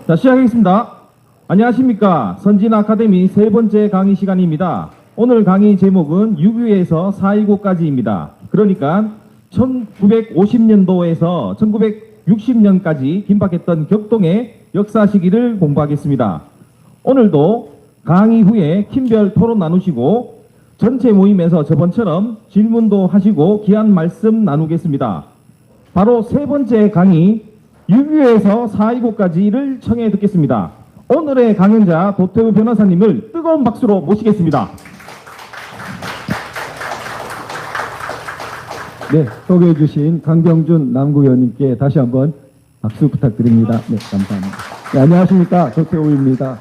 자, 시작하겠습니다. 안녕하십니까. 선진 아카데미 세 번째 강의 시간입니다. 오늘 강의 제목은 6위에서 4.19까지입니다. 그러니까 1950년도에서 1960년까지 긴박했던 격동의 역사 시기를 공부하겠습니다. 오늘도 강의 후에 팀별 토론 나누시고 전체 모임에서 저번처럼 질문도 하시고 귀한 말씀 나누겠습니다. 바로 세 번째 강의 6위에서 4.19까지를 청해 듣겠습니다. 오늘의 강연자 도태우 변호사님을 뜨거운 박수로 모시겠습니다. 네, 소개해 주신 강병준 남구위원님께 다시 한번 박수 부탁드립니다. 네, 감사합니다. 네, 안녕하십니까. 도태우입니다.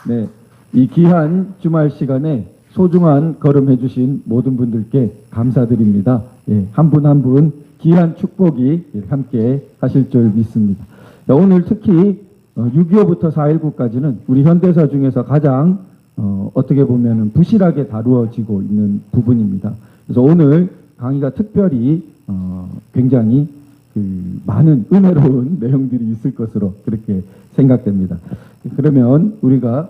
네, 이 귀한 주말 시간에 소중한 걸음해 주신 모든 분들께 감사드립니다. 예, 한 분 한 분 귀한 축복이 함께 하실 줄 믿습니다. 자, 오늘 특히 6.25부터 4.19까지는 우리 현대사 중에서 가장 어떻게 보면 부실하게 다루어지고 있는 부분입니다. 그래서 오늘 강의가 특별히 굉장히 많은 은혜로운 내용들이 있을 것으로 그렇게 생각됩니다. 그러면 우리가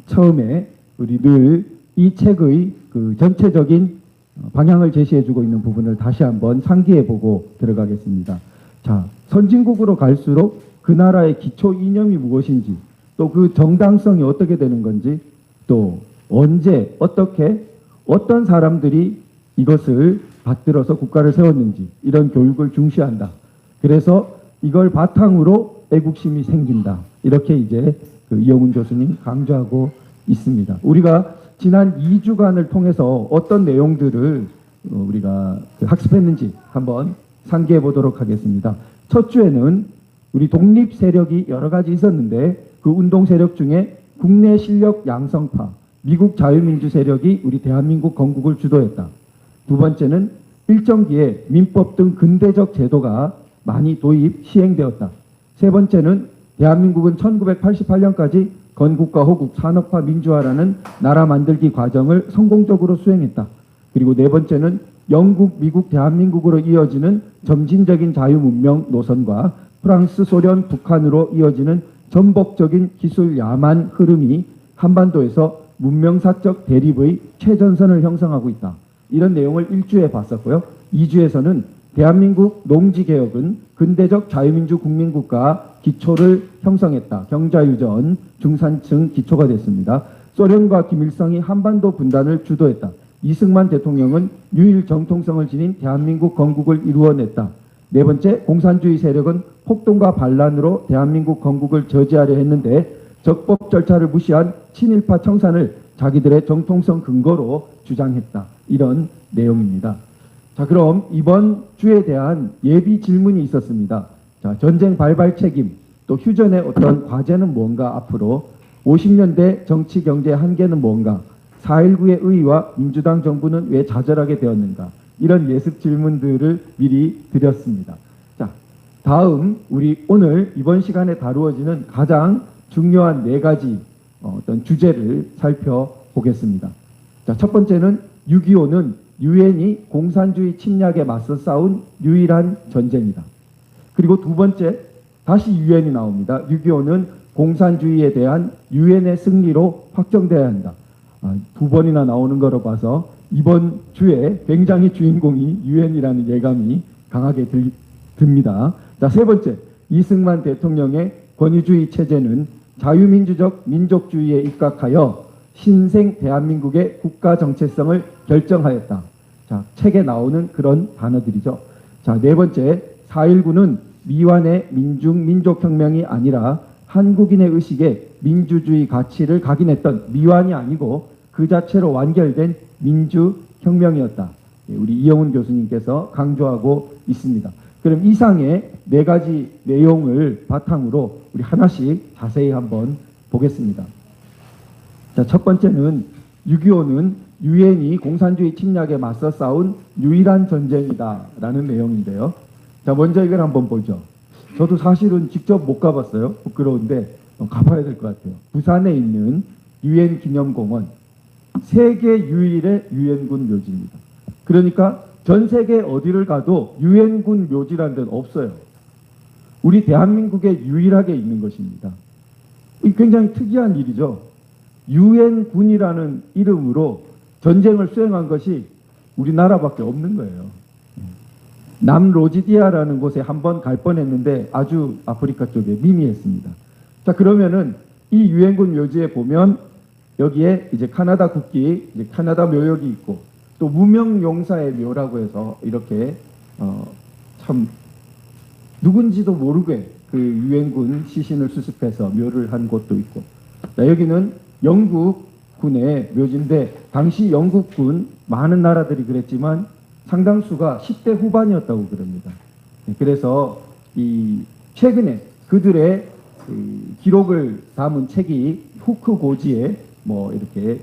처음에 우리 늘 이 책의 전체적인 방향을 제시해주고 있는 부분을 다시 한번 상기해보고 들어가겠습니다. 자, 선진국으로 갈수록 그 나라의 기초 이념이 무엇인지, 또 그 정당성이 어떻게 되는 건지, 또 언제 어떻게 어떤 사람들이 이것을 받들어서 국가를 세웠는지, 이런 교육을 중시한다. 그래서 이걸 바탕으로 애국심이 생긴다. 이렇게 이제 이영훈 교수님 강조하고 있습니다. 우리가 지난 2주간을 통해서 어떤 내용들을 우리가 학습했는지 한번 상기해 보도록 하겠습니다. 첫 주에는 우리 독립 세력이 여러 가지 있었는데 그 운동 세력 중에 국내 실력 양성파, 미국 자유민주 세력이 우리 대한민국 건국을 주도했다. 두 번째는 일정기에 민법 등 근대적 제도가 많이 도입, 시행되었다. 세 번째는 대한민국은 1988년까지 건국과 호국, 산업화, 민주화라는 나라 만들기 과정을 성공적으로 수행했다. 그리고 네 번째는 영국, 미국, 대한민국으로 이어지는 점진적인 자유문명 노선과 프랑스, 소련, 북한으로 이어지는 전복적인 기술 야만 흐름이 한반도에서 문명사적 대립의 최전선을 형성하고 있다. 이런 내용을 1주에 봤었고요. 2주에서는 대한민국 농지개혁은 근대적 자유민주 국민국가 기초를 형성했다. 경자유전, 중산층 기초가 됐습니다. 소련과 김일성이 한반도 분단을 주도했다. 이승만 대통령은 유일 정통성을 지닌 대한민국 건국을 이루어냈다. 네 번째, 공산주의 세력은 폭동과 반란으로 대한민국 건국을 저지하려 했는데 적법 절차를 무시한 친일파 청산을 자기들의 정통성 근거로 주장했다. 이런 내용입니다. 자, 그럼 이번 주에 대한 예비 질문이 있었습니다. 자, 전쟁 발발 책임, 또 휴전의 어떤 과제는 뭔가, 앞으로 50년대 정치 경제 한계는 뭔가, 4.19의 의의와 민주당 정부는 왜 좌절하게 되었는가, 이런 예습 질문들을 미리 드렸습니다. 자, 다음 우리 오늘 이번 시간에 다루어지는 가장 중요한 네 가지 어떤 주제를 살펴보겠습니다. 자, 첫 번째는 6.25는 유엔이 공산주의 침략에 맞서 싸운 유일한 전쟁이다. 그리고 두 번째, 다시 유엔이 나옵니다. 6.25는 공산주의에 대한 유엔의 승리로 확정돼야 한다. 두 번이나 나오는 거로 봐서 이번 주에 굉장히 주인공이 유엔이라는 예감이 강하게 듭니다. 자, 세 번째, 이승만 대통령의 권위주의 체제는 자유민주적 민족주의에 입각하여 신생 대한민국의 국가 정체성을 결정하였다. 자, 책에 나오는 그런 단어들이죠. 자, 네 번째, 4.19는 미완의 민족혁명이 아니라 한국인의 의식에 민주주의 가치를 각인했던, 미완이 아니고 그 자체로 완결된 민주혁명이었다. 우리 이영훈 교수님께서 강조하고 있습니다. 그럼 이상의 네 가지 내용을 바탕으로 우리 하나씩 자세히 한번 보겠습니다. 자, 첫 번째는 6.25는 유엔이 공산주의 침략에 맞서 싸운 유일한 전쟁이다라는 내용인데요. 자, 먼저 이걸 한번 보죠. 저도 사실은 직접 못 가봤어요. 부끄러운데 가봐야 될 것 같아요. 부산에 있는 유엔 기념공원, 세계 유일의 유엔군 묘지입니다. 그러니까 전 세계 어디를 가도 유엔군 묘지라는 데는 없어요. 우리 대한민국에 유일하게 있는 것입니다. 이 굉장히 특이한 일이죠. 유엔군이라는 이름으로 전쟁을 수행한 것이 우리나라밖에 없는 거예요. 남로지디아라는 곳에 한번 갈 뻔했는데 아주 아프리카 쪽에 미미했습니다. 자, 그러면은 이 유엔군 묘지에 보면 여기에 이제 카나다 국기, 이제 카나다 묘역이 있고 또 무명용사의 묘라고 해서 이렇게 참 누군지도 모르게 그 유엔군 시신을 수습해서 묘를 한 곳도 있고, 자, 여기는 영국군의 묘지인데 당시 영국군 많은 나라들이 그랬지만 상당수가 10대 후반이었다고 그럽니다. 그래서 이 최근에 그들의 그 기록을 담은 책이 후크 고지에 뭐 이렇게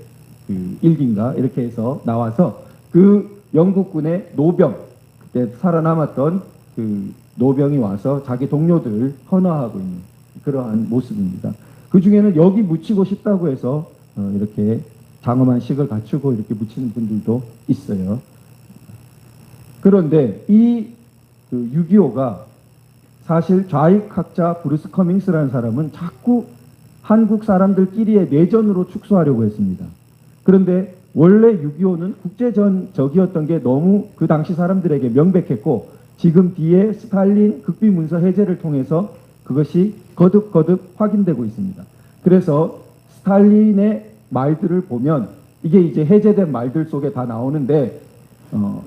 그 일기인가 이렇게 해서 나와서 그 영국군의 노병, 그때 살아남았던 그 노병이 와서 자기 동료들 헌화하고 있는 그러한 모습입니다. 그 중에는 여기 묻히고 싶다고 해서 이렇게 장엄한 식을 갖추고 이렇게 묻히는 분들도 있어요. 그런데 이 6.25가 사실 좌익학자 브루스 커밍스라는 사람은 자꾸 한국 사람들끼리의 내전으로 축소하려고 했습니다. 그런데 원래 6.25는 국제전적이었던 게 너무 그 당시 사람들에게 명백했고, 지금 뒤에 스탈린 극비 문서 해제를 통해서 그것이 거듭거듭 확인되고 있습니다. 그래서 스탈린의 말들을 보면 이게 이제 해제된 말들 속에 다 나오는데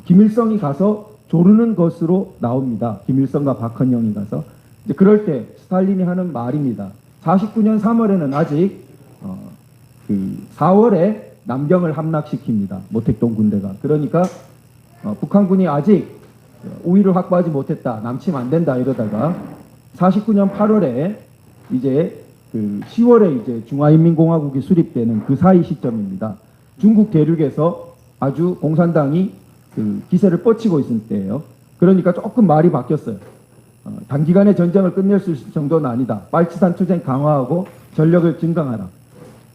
김일성이 가서 조르는 것으로 나옵니다. 김일성과 박헌영이 가서 이제 그럴 때 스탈린이 하는 말입니다. 49년 3월에는 아직 그 4월에 남경을 함락시킵니다. 모택동 군대가. 그러니까 북한군이 아직 우위를 확보하지 못했다. 남치면 안 된다 이러다가 49년 8월에 이제 그 10월에 이제 중화인민공화국이 수립되는 그 사이 시점입니다. 중국 대륙에서 아주 공산당이 그 기세를 뻗치고 있을 때예요. 그러니까 조금 말이 바뀌었어요. 단기간에 전쟁을 끝낼 수 있을 정도는 아니다. 빨치산 투쟁 강화하고 전력을 증강하라.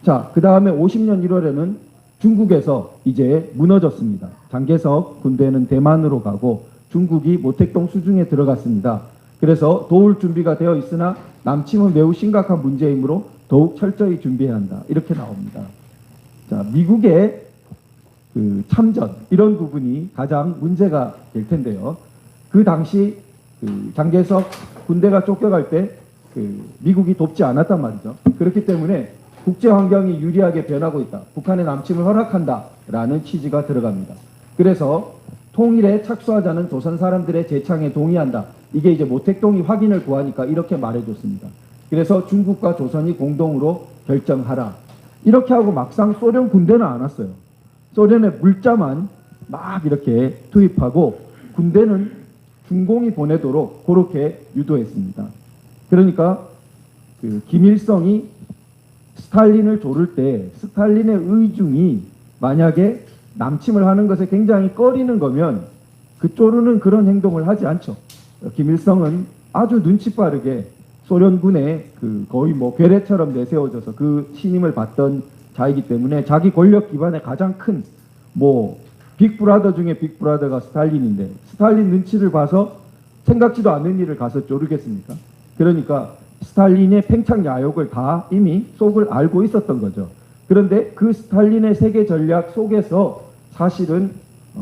자, 그 다음에 50년 1월에는 중국에서 이제 무너졌습니다. 장개석 군대는 대만으로 가고 중국이 모택동 수중에 들어갔습니다. 그래서 도울 준비가 되어 있으나 남침은 매우 심각한 문제이므로 더욱 철저히 준비해야 한다. 이렇게 나옵니다. 자, 미국의 그 참전 이런 부분이 가장 문제가 될 텐데요. 그 당시 그 장개석 군대가 쫓겨갈 때 그 미국이 돕지 않았단 말이죠. 그렇기 때문에 국제 환경이 유리하게 변하고 있다. 북한의 남침을 허락한다라는 취지가 들어갑니다. 그래서 통일에 착수하자는 조선 사람들의 재창에 동의한다. 이게 이제 모택동이 확인을 구하니까 이렇게 말해줬습니다. 그래서 중국과 조선이 공동으로 결정하라. 이렇게 하고 막상 소련 군대는 안 왔어요. 소련의 물자만 막 이렇게 투입하고 군대는 중공이 보내도록 그렇게 유도했습니다. 그러니까 그 김일성이 스탈린을 조를 때 스탈린의 의중이 만약에 남침을 하는 것에 굉장히 꺼리는 거면 그 쪼르는 그런 행동을 하지 않죠. 김일성은 아주 눈치 빠르게 소련군의 그 거의 뭐 괴뢰처럼 내세워져서 그 신임을 받던 자이기 때문에 자기 권력 기반의 가장 큰 뭐 빅브라더 중에 빅브라더가 스탈린인데 스탈린 눈치를 봐서 생각지도 않는 일을 가서 쪼르겠습니까? 그러니까 스탈린의 팽창 야욕을 다 이미 속을 알고 있었던 거죠. 그런데 그 스탈린의 세계 전략 속에서 사실은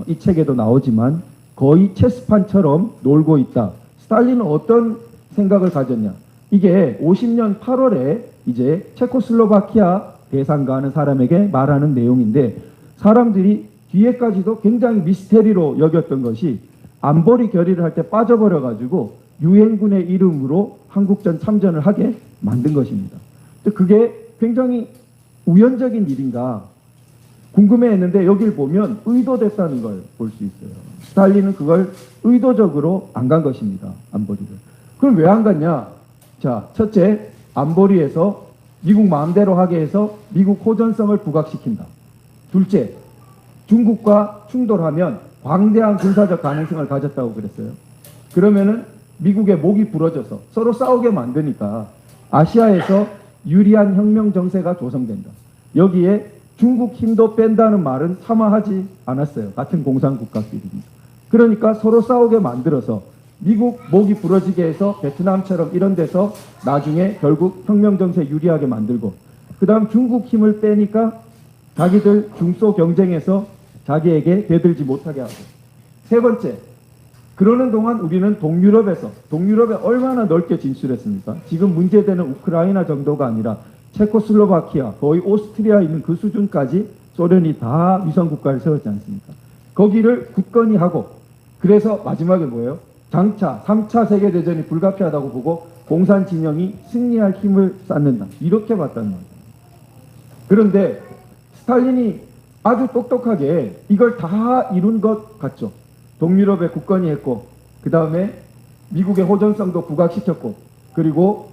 이 책에도 나오지만 거의 체스판처럼 놀고 있다. 스탈린은 어떤 생각을 가졌냐? 이게 50년 8월에 이제 체코슬로바키아 대상가 하는 사람에게 말하는 내용인데 사람들이 뒤에까지도 굉장히 미스테리로 여겼던 것이 안보리 결의를 할 때 빠져버려 가지고 유엔군의 이름으로 한국전 참전을 하게 만든 것입니다. 그게 굉장히 우연적인 일인가 궁금해했는데 여기를 보면 의도됐다는 걸 볼 수 있어요. 스탈린은 그걸 의도적으로 안 간 것입니다. 안보리를. 그럼 왜 안 갔냐? 자, 첫째, 안보리에서 미국 마음대로 하게 해서 미국 호전성을 부각시킨다. 둘째, 중국과 충돌하면 광대한 군사적 가능성을 가졌다고 그랬어요. 그러면은 미국의 목이 부러져서 서로 싸우게 만드니까 아시아에서 유리한 혁명 정세가 조성된다. 여기에 중국 힘도 뺀다는 말은 차마 하지 않았어요. 같은 공산국가끼리. 그러니까 서로 싸우게 만들어서 미국 목이 부러지게 해서 베트남처럼 이런 데서 나중에 결국 혁명 정세 유리하게 만들고, 그 다음 중국 힘을 빼니까 자기들 중소 경쟁에서 자기에게 대들지 못하게 하고, 세 번째, 그러는 동안 우리는 동유럽에 얼마나 넓게 진출했습니까? 지금 문제되는 우크라이나 정도가 아니라 체코슬로바키아, 거의 오스트리아 있는 그 수준까지 소련이 다 위성국가를 세웠지 않습니까? 거기를 굳건히 하고, 그래서 마지막에 뭐예요? 장차 3차 세계대전이 불가피하다고 보고 공산 진영이 승리할 힘을 쌓는다. 이렇게 봤단 말이에요. 그런데 스탈린이 아주 똑똑하게 이걸 다 이룬 것 같죠. 동유럽에 굳건히 했고, 그 다음에 미국의 호전성도 부각시켰고, 그리고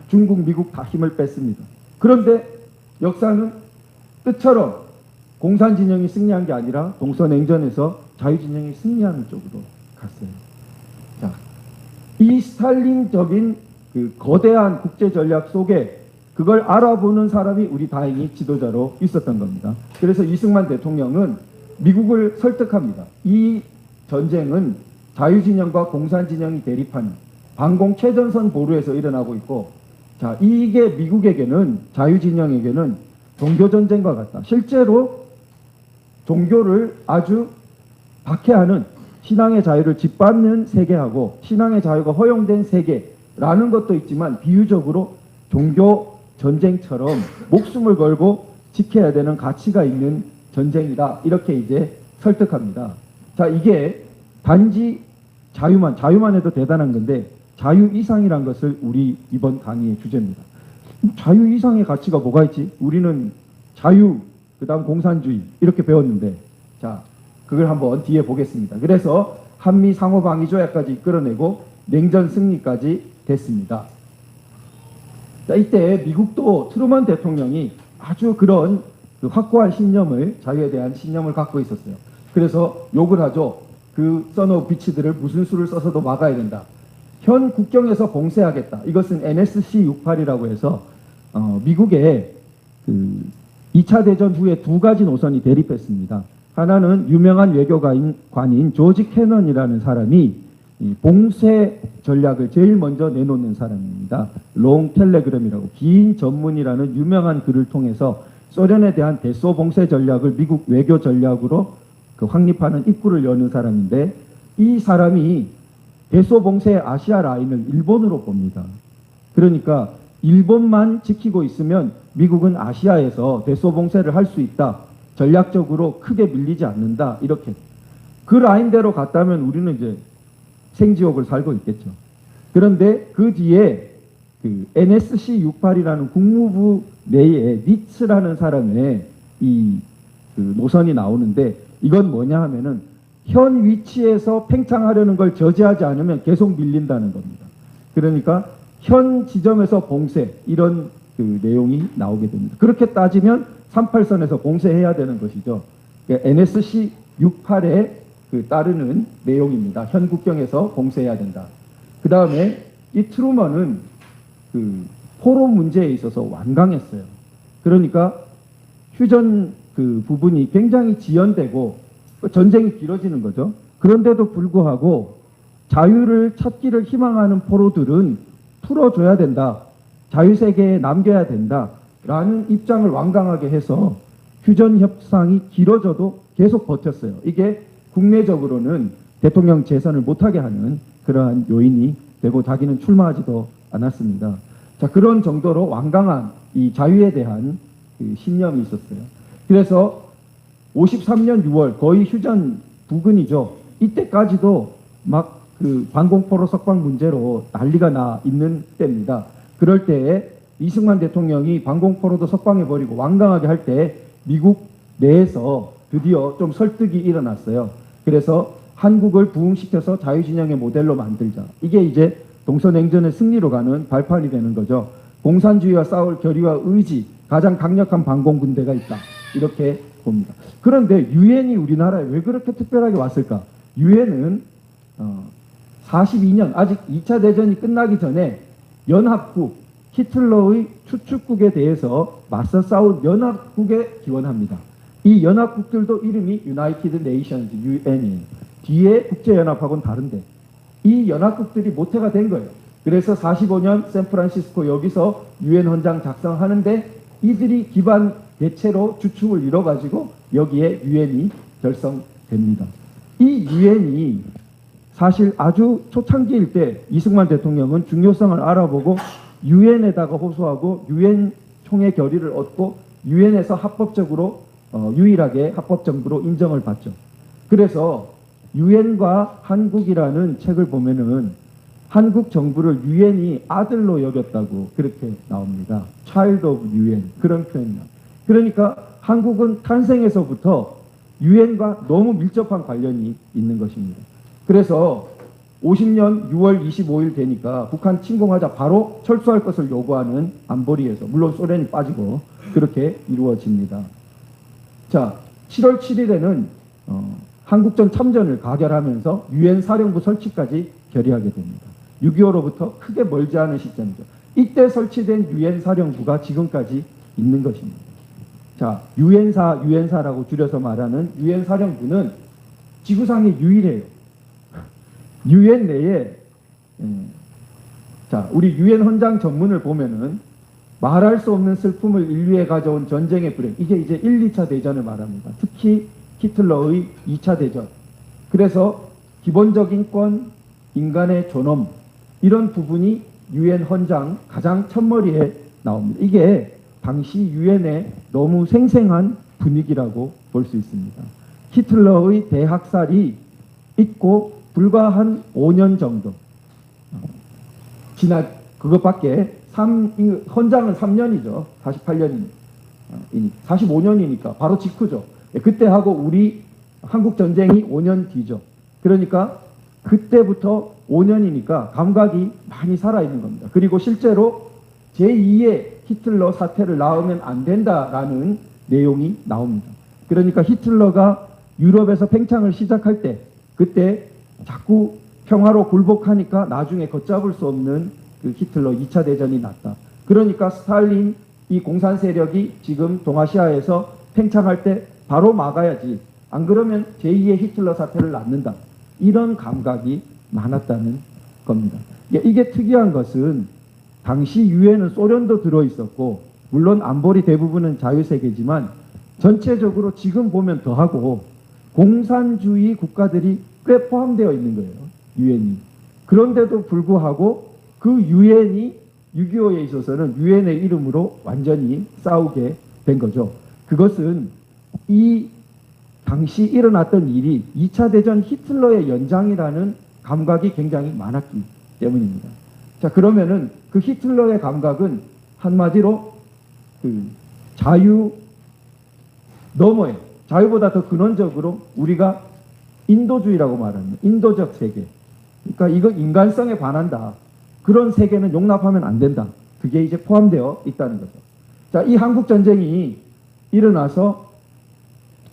중국, 미국 다 힘을 뺐습니다. 그런데 역사는 뜻처럼 공산 진영이 승리한 게 아니라 동서냉전에서 자유진영이 승리하는 쪽으로 갔어요. 자, 이 스탈린적인 그 거대한 국제 전략 속에 그걸 알아보는 사람이 우리 다행히 지도자로 있었던 겁니다. 그래서 이승만 대통령은 미국을 설득합니다. 이 전쟁은 자유진영과 공산진영이 대립하는 반공 최전선 보루에서 일어나고 있고, 자, 이게 미국에게는, 자유진영에게는 종교전쟁과 같다. 실제로 종교를 아주 박해하는, 신앙의 자유를 짓밟는 세계하고 신앙의 자유가 허용된 세계라는 것도 있지만, 비유적으로 종교 전쟁처럼 목숨을 걸고 지켜야 되는 가치가 있는 전쟁이다. 이렇게 이제 설득합니다. 자, 이게 단지 자유만 해도 대단한 건데, 자유 이상이란 것을 우리 이번 강의의 주제입니다. 자유 이상의 가치가 뭐가 있지? 우리는 자유, 그 다음 공산주의 이렇게 배웠는데, 자, 그걸 한번 뒤에 보겠습니다. 그래서 한미 상호방위조약까지 이끌어내고 냉전 승리까지 됐습니다. 자, 이때 미국도 트루먼 대통령이 아주 그런 그 확고한 신념을, 자유에 대한 신념을 갖고 있었어요. 그래서 욕을 하죠. 그 써놓은 비치들을 무슨 수를 써서도 막아야 된다. 현 국경에서 봉쇄하겠다. 이것은 NSC-68이라고 해서 미국의 그 2차 대전 후에 두 가지 노선이 대립했습니다. 하나는 유명한 외교관인 조지 캐넌이라는 사람이 이 봉쇄 전략을 제일 먼저 내놓는 사람입니다. 롱 텔레그램이라고 긴 전문이라는 유명한 글을 통해서 소련에 대한 대소 봉쇄 전략을 미국 외교 전략으로 그 확립하는 입구를 여는 사람인데, 이 사람이 대소 봉쇄 아시아 라인을 일본으로 봅니다. 그러니까 일본만 지키고 있으면 미국은 아시아에서 대소 봉쇄를 할 수 있다. 전략적으로 크게 밀리지 않는다. 이렇게. 그 라인대로 갔다면 우리는 이제 생지옥을 살고 있겠죠. 그런데 그 뒤에 그 NSC-68이라는 국무부 내에 니츠라는 사람의 이 그 노선이 나오는데, 이건 뭐냐 하면은 현 위치에서 팽창하려는 걸 저지하지 않으면 계속 밀린다는 겁니다. 그러니까 현 지점에서 봉쇄, 이런 그 내용이 나오게 됩니다. 그렇게 따지면 38선에서 봉쇄해야 되는 것이죠. NSC-68에 그 따르는 내용입니다. 현 국경에서 봉쇄해야 된다. 그 다음에 이 트루먼은 그 포로 문제에 있어서 완강했어요. 그러니까 휴전 그 부분이 굉장히 지연되고 전쟁이 길어지는 거죠. 그런데도 불구하고 자유를 찾기를 희망하는 포로들은 풀어줘야 된다. 자유세계에 남겨야 된다. 라는 입장을 완강하게 해서 휴전 협상이 길어져도 계속 버텼어요. 이게 국내적으로는 대통령 재선을 못하게 하는 그러한 요인이 되고, 자기는 출마하지도 않았습니다. 자, 그런 정도로 완강한 이 자유에 대한 그 신념이 있었어요. 그래서 53년 6월, 거의 휴전 부근이죠. 이때까지도 막 그 반공포로 석방 문제로 난리가 나 있는 때입니다. 그럴 때에 이승만 대통령이 반공포로도 석방해버리고 완강하게 할 때 미국 내에서 드디어 좀 설득이 일어났어요. 그래서 한국을 부흥시켜서 자유진영의 모델로 만들자. 이게 이제 동서냉전의 승리로 가는 발판이 되는 거죠. 공산주의와 싸울 결의와 의지, 가장 강력한 반공군대가 있다. 이렇게 봅니다. 그런데 유엔이 우리나라에 왜 그렇게 특별하게 왔을까? 유엔은 42년, 아직 2차 대전이 끝나기 전에 연합국, 히틀러의 추축국에 대해서 맞서 싸운 연합국에 기원합니다. 이 연합국들도 이름이 유나이티드 네이션즈, UN이에요. 뒤에 국제연합하고는 다른데. 이 연합국들이 모태가 된 거예요. 그래서 45년 샌프란시스코 여기서 유엔 헌장 작성하는데 이들이 기반 대체로 주축을 이뤄가지고 여기에 유엔이 결성됩니다. 이 유엔이 사실 아주 초창기일 때 이승만 대통령은 중요성을 알아보고 유엔에다가 호소하고 유엔 총회 결의를 얻고 유엔에서 합법적으로 유일하게 합법적으로 인정을 받죠. 그래서 유엔과 한국이라는 책을 보면은 한국 정부를 유엔이 아들로 여겼다고 그렇게 나옵니다. Child of UN 그런 표현이요. 그러니까 한국은 탄생에서부터 유엔과 너무 밀접한 관련이 있는 것입니다. 그래서 50년 6월 25일 되니까 북한 침공하자 바로 철수할 것을 요구하는 안보리에서 물론 소련이 빠지고 그렇게 이루어집니다. 자, 7월 7일에는 한국전 참전을 가결하면서 유엔 사령부 설치까지 결의하게 됩니다. 6.25로부터 크게 멀지 않은 시점이죠. 이때 설치된 유엔 사령부가 지금까지 있는 것입니다. 자, 유엔사라고 줄여서 말하는 유엔 사령부는 지구상에 유일해요. 유엔 내에 자, 우리 유엔 헌장 전문을 보면은 말할 수 없는 슬픔을 인류에 가져온 전쟁의 불행. 이게 이제 1, 2차 대전을 말합니다. 특히 히틀러의 2차 대전. 그래서 기본적인 권, 인간의 존엄 이런 부분이 유엔 헌장 가장 첫머리에 나옵니다. 이게 당시 유엔의 너무 생생한 분위기라고 볼 수 있습니다. 히틀러의 대학살이 있고 불과 한 5년 정도 지난 그것밖에 헌장은 3년이죠. 45년이니까 바로 직후죠. 그때 하고 우리 한국 전쟁이 5년 뒤죠. 그러니까 그때부터 5년이니까 감각이 많이 살아있는 겁니다. 그리고 실제로 제2의 히틀러 사태를 낳으면 안 된다라는 내용이 나옵니다. 그러니까 히틀러가 유럽에서 팽창을 시작할 때 그때 자꾸 평화로 굴복하니까 나중에 걷잡을 수 없는 그 히틀러 2차 대전이 났다. 그러니까 스탈린 이 공산 세력이 지금 동아시아에서 팽창할 때 바로 막아야지. 안 그러면 제2의 히틀러 사태를 낳는다. 이런 감각이 많았다는 겁니다. 이게 특이한 것은 당시 유엔은 소련도 들어있었고 물론 안보리 대부분은 자유세계지만 전체적으로 지금 보면 더하고 공산주의 국가들이 꽤 포함되어 있는 거예요. 유엔이. 그런데도 불구하고 그 유엔이 6.25에 있어서는 유엔의 이름으로 완전히 싸우게 된 거죠. 그것은 이 당시 일어났던 일이 2차 대전 히틀러의 연장이라는 감각이 굉장히 많았기 때문입니다. 자, 그러면은 그 히틀러의 감각은 한마디로 그 자유 너머에 자유보다 더 근원적으로 우리가 인도주의라고 말합니다. 인도적 세계. 그러니까 이거 인간성에 반한다. 그런 세계는 용납하면 안 된다. 그게 이제 포함되어 있다는 거죠. 자, 이 한국전쟁이 일어나서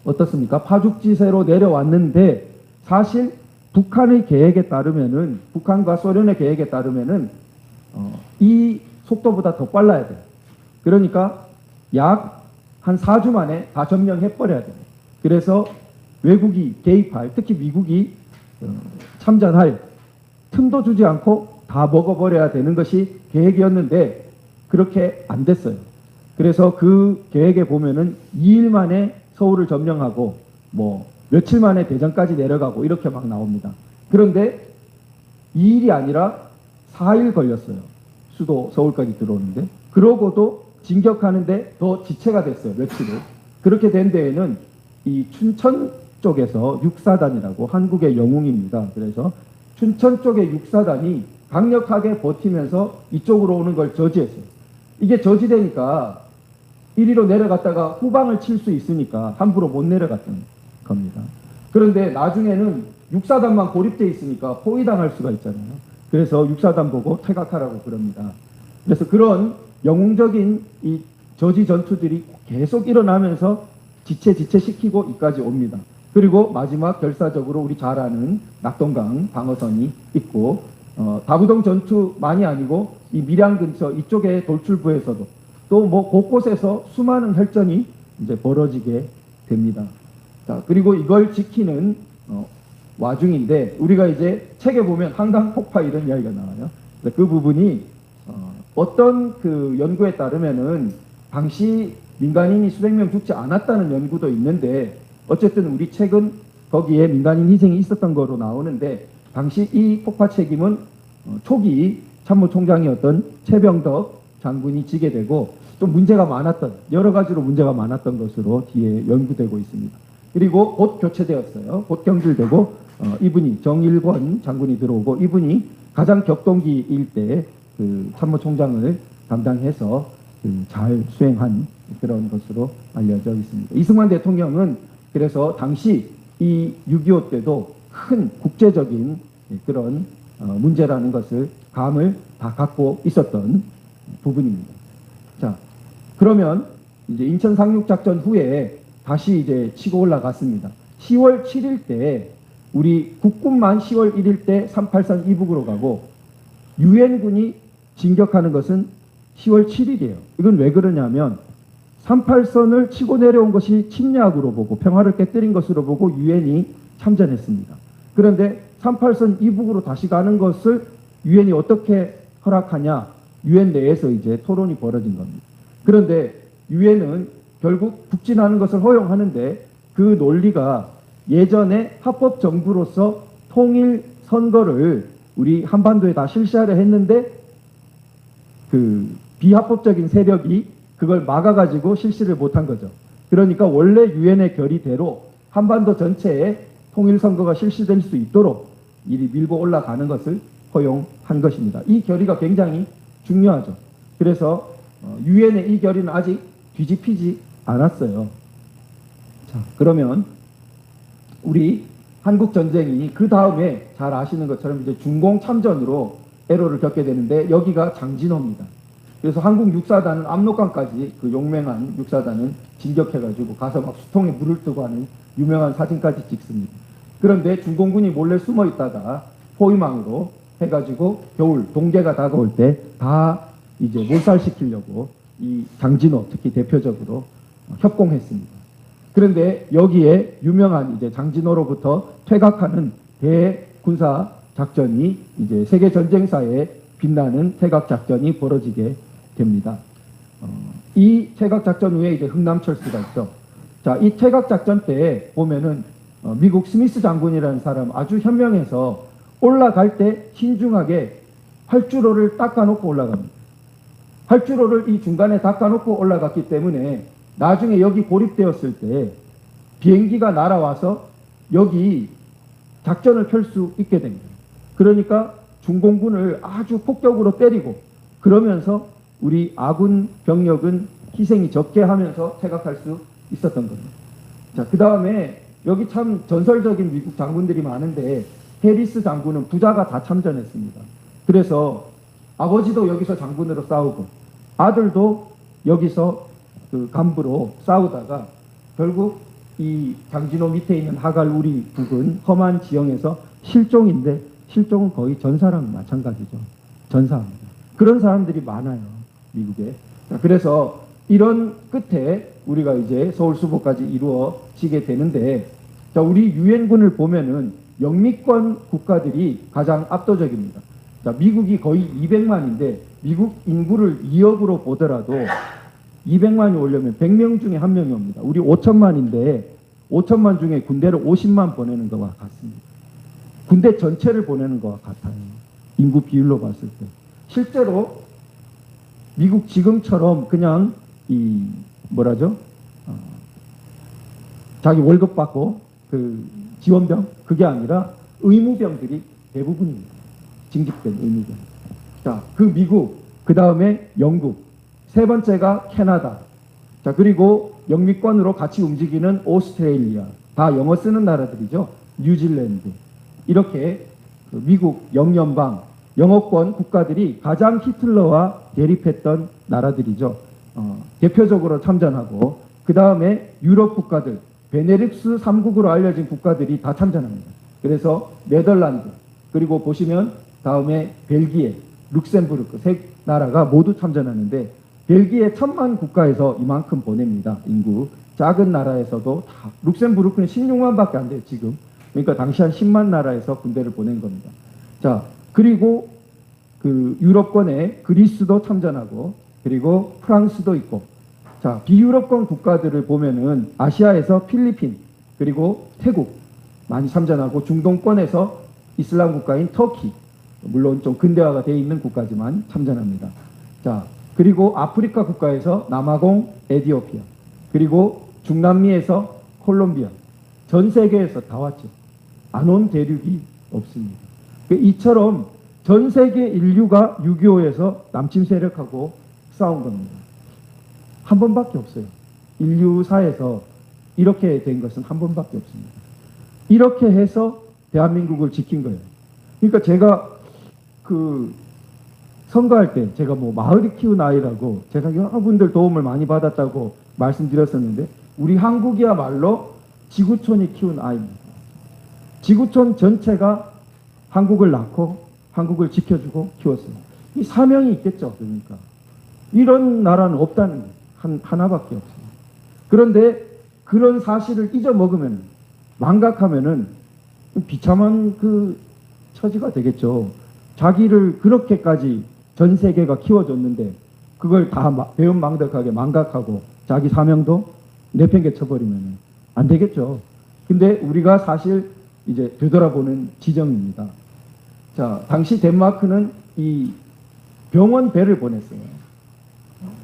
어떻습니까? 파죽지세로 내려왔는데 사실 북한의 계획에 따르면은 북한과 소련의 계획에 따르면은 이 속도보다 더 빨라야 돼요. 그러니까 약 한 4주 만에 다 점령해버려야 돼요. 그래서 외국이 개입할, 특히 미국이 참전할 틈도 주지 않고 다 먹어버려야 되는 것이 계획이었는데 그렇게 안 됐어요. 그래서 그 계획에 보면은 2일 만에 서울을 점령하고 뭐 며칠 만에 대전까지 내려가고 이렇게 막 나옵니다. 그런데 2일이 아니라 4일 걸렸어요. 수도 서울까지 들어오는데. 그러고도 진격하는데 더 지체가 됐어요. 며칠을. 그렇게 된 데에는 이 춘천 쪽에서 육사단이라고 한국의 영웅입니다. 그래서 춘천 쪽의 육사단이 강력하게 버티면서 이쪽으로 오는 걸 저지했어요. 이게 저지되니까 이리로 내려갔다가 후방을 칠 수 있으니까 함부로 못 내려갔던 겁니다. 그런데 나중에는 육사단만 고립되어 있으니까 포위당할 수가 있잖아요. 그래서 육사단 보고 퇴각하라고 그럽니다. 그래서 그런 영웅적인 이 저지 전투들이 계속 일어나면서 지체시키고 이까지 옵니다. 그리고 마지막 결사적으로 우리 잘 아는 낙동강 방어선이 있고 다부동 전투만이 아니고 이 밀양 근처 이쪽의 돌출부에서도 또 뭐 곳곳에서 수많은 혈전이 이제 벌어지게 됩니다. 자, 그리고 이걸 지키는 와중인데 우리가 이제 책에 보면 한강 폭파 이런 이야기가 나와요. 그 부분이 어떤 그 연구에 따르면은 당시 민간인이 수백 명 죽지 않았다는 연구도 있는데 어쨌든 우리 책은 거기에 민간인 희생이 있었던 거로 나오는데 당시 이 폭파 책임은 초기 참모총장이었던 최병덕 장군이 지게 되고 좀 문제가 많았던 여러 가지로 문제가 많았던 것으로 뒤에 연구되고 있습니다. 그리고 곧 교체되었어요. 곧 경질되고 이분이 정일권 장군이 들어오고 이분이 가장 격동기일 때 그 참모총장을 담당해서 잘 수행한 그런 것으로 알려져 있습니다. 이승만 대통령은 그래서 당시 이 6.25 때도 큰 국제적인 그런 문제라는 것을 감을 다 갖고 있었던 부분입니다. 자, 그러면 이제 인천 상륙작전 후에 다시 이제 치고 올라갔습니다. 10월 7일 때 우리 국군만 10월 1일 때 38선 이북으로 가고 유엔군이 진격하는 것은 10월 7일이에요. 이건 왜 그러냐면 38선을 치고 내려온 것이 침략으로 보고 평화를 깨뜨린 것으로 보고 유엔이 참전했습니다. 그런데 38선 이북으로 다시 가는 것을 유엔이 어떻게 허락하냐? 유엔 내에서 이제 토론이 벌어진 겁니다. 그런데 유엔은 결국 북진하는 것을 허용하는데 그 논리가 예전에 합법 정부로서 통일 선거를 우리 한반도에 다 실시하려 했는데 그 비합법적인 세력이 그걸 막아가지고 실시를 못한 거죠. 그러니까 원래 유엔의 결의대로 한반도 전체에 통일 선거가 실시될 수 있도록 이리 밀고 올라가는 것을 허용한 것입니다. 이 결의가 굉장히 중요하죠. 그래서 유엔의 이 결의는 아직 뒤집히지 않았어요. 자, 그러면 우리 한국 전쟁이 그 다음에 잘 아시는 것처럼 이제 중공 참전으로 애로를 겪게 되는데 여기가 장진호입니다. 그래서 한국 육사단은 압록강까지 그 용맹한 육사단은 진격해가지고 가서 막 수통에 물을 뜨고 하는 유명한 사진까지 찍습니다. 그런데 중공군이 몰래 숨어 있다가 포위망으로 해가지고 겨울 동계가 다가올 때 다 이제 몰살시키려고 이 장진호 특히 대표적으로 협공했습니다. 그런데 여기에 유명한 이제 장진호로부터 퇴각하는 대군사 작전이 이제 세계 전쟁사에 빛나는 퇴각 작전이 벌어지게 됩니다. 이 퇴각 작전 후에 이제 흥남철수가 있죠. 자, 이 퇴각 작전 때 보면은 미국 스미스 장군이라는 사람 아주 현명해서 올라갈 때 신중하게 활주로를 닦아놓고 올라갑니다. 활주로를 이 중간에 닦아놓고 올라갔기 때문에 나중에 여기 고립되었을 때 비행기가 날아와서 여기 작전을 펼 수 있게 됩니다. 그러니까 중공군을 아주 폭격으로 때리고 그러면서 우리 아군 병력은 희생이 적게 하면서 퇴각할 수 있었던 겁니다. 자, 그 다음에 여기 참 전설적인 미국 장군들이 많은데 해리스 장군은 부자가 다 참전했습니다. 그래서 아버지도 여기서 장군으로 싸우고 아들도 여기서 그 간부로 싸우다가 결국 이 장진호 밑에 있는 하갈 우리 북은 험한 지형에서 실종인데 실종은 거의 전사랑 마찬가지죠. 전사합니다. 그런 사람들이 많아요. 미국에. 자, 그래서 이런 끝에 우리가 이제 서울 수보까지 이루어지게 되는데 자, 우리 유엔군을 보면은 영미권 국가들이 가장 압도적입니다. 자, 미국이 거의 200만인데 미국 인구를 2억으로 보더라도 200만이 오려면 100명 중에 한 명이 옵니다. 우리 5천만인데 5천만 중에 군대를 50만 보내는 것과 같습니다. 군대 전체를 보내는 것과 같아요. 인구 비율로 봤을 때. 실제로 미국 지금처럼 그냥 이 뭐라죠? 자기 월급 받고 그 지원병 그게 아니라 의무병들이 대부분입니다. 징집된 의무병. 자, 그 미국, 그 다음에 영국, 세 번째가 캐나다. 자, 그리고 영미권으로 같이 움직이는 오스트레일리아. 다 영어 쓰는 나라들이죠. 뉴질랜드. 이렇게 그 미국, 영연방, 영어권 국가들이 가장 히틀러와 대립했던 나라들이죠. 대표적으로 참전하고 그 다음에 유럽 국가들, 베네룩스 3국으로 알려진 국가들이 다 참전합니다. 그래서 네덜란드, 그리고 보시면 다음에 벨기에, 룩셈부르크 세 나라가 모두 참전하는데 벨기에 1000만 국가에서 이만큼 보냅니다. 인구. 작은 나라에서도 다 룩셈부르크는 16만밖에 안 돼요. 지금. 그러니까 당시 한 10만 나라에서 군대를 보낸 겁니다. 자, 그리고 그 유럽권에 그리스도 참전하고 그리고 프랑스도 있고, 자, 비유럽권 국가들을 보면은 아시아에서 필리핀 그리고 태국 많이 참전하고, 중동권에서 이슬람 국가인 터키, 물론 좀 근대화가 되어 있는 국가지만 참전합니다. 자, 그리고 아프리카 국가에서 남아공, 에티오피아, 그리고 중남미에서 콜롬비아, 전 세계에서 다 왔죠. 안 온 대륙이 없습니다. 이처럼 전 세계 인류가 6.25에서 남침 세력하고 싸운 겁니다. 한 번밖에 없어요. 인류사에서 이렇게 된 것은 한 번밖에 없습니다. 이렇게 해서 대한민국을 지킨 거예요. 그러니까 제가 그 선거할 때 제가 뭐 마을이 키운 아이라고 제가 여러분들 도움을 많이 받았다고 말씀드렸었는데, 우리 한국이야말로 지구촌이 키운 아이입니다. 지구촌 전체가 한국을 낳고 한국을 지켜주고 키웠어요. 이 사명이 있겠죠. 그러니까 이런 나라는 없다는 거예요. 하나밖에 없어요. 그런데 그런 사실을 잊어먹으면, 망각하면은 비참한 그 처지가 되겠죠. 자기를 그렇게까지 전 세계가 키워줬는데 그걸 다 배은망덕하게 망각하고 자기 사명도 내팽개쳐버리면 안 되겠죠. 근데 우리가 사실 이제 되돌아보는 지점입니다. 자, 당시 덴마크는 이 병원 배를 보냈어요.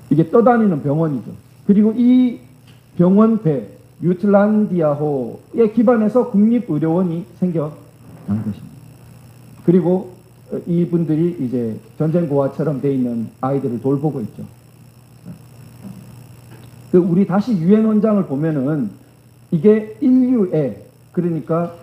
이게 떠다니는 병원이죠. 그리고 이 병원 배, 유틀란디아호에 기반해서 국립의료원이 생겨난 것입니다. 그리고 이분들이 이제 전쟁 고아처럼 돼 있는 아이들을 돌보고 있죠. 우리 다시 유엔 원장을 보면은 이게 인류의, 그러니까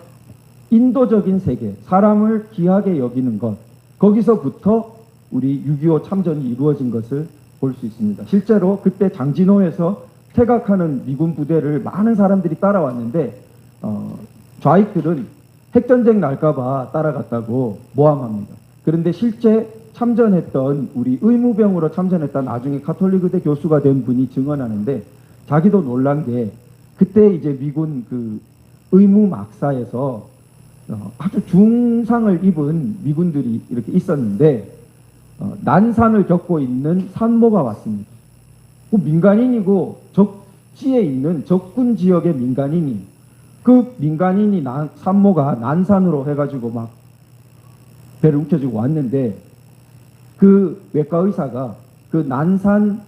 인도적인 세계, 사람을 귀하게 여기는 것, 거기서부터 우리 6.25 참전이 이루어진 것을 볼 수 있습니다. 실제로 그때 장진호에서 퇴각하는 미군 부대를 많은 사람들이 따라왔는데 좌익들은 핵전쟁 날까봐 따라갔다고 모함합니다. 그런데 실제 참전했던, 우리 의무병으로 참전했던 나중에 가톨릭 의대 교수가 된 분이 증언하는데, 자기도 놀란 게 그때 이제 미군 그 의무 막사에서 아주 중상을 입은 미군들이 이렇게 있었는데 난산을 겪고 있는 산모가 왔습니다. 그 민간인이고 적지에 있는 적군 지역의 민간인이, 그 민간인이 산모가 난산으로 해가지고 막 배를 움켜쥐고 왔는데, 그 외과 의사가 그 난산에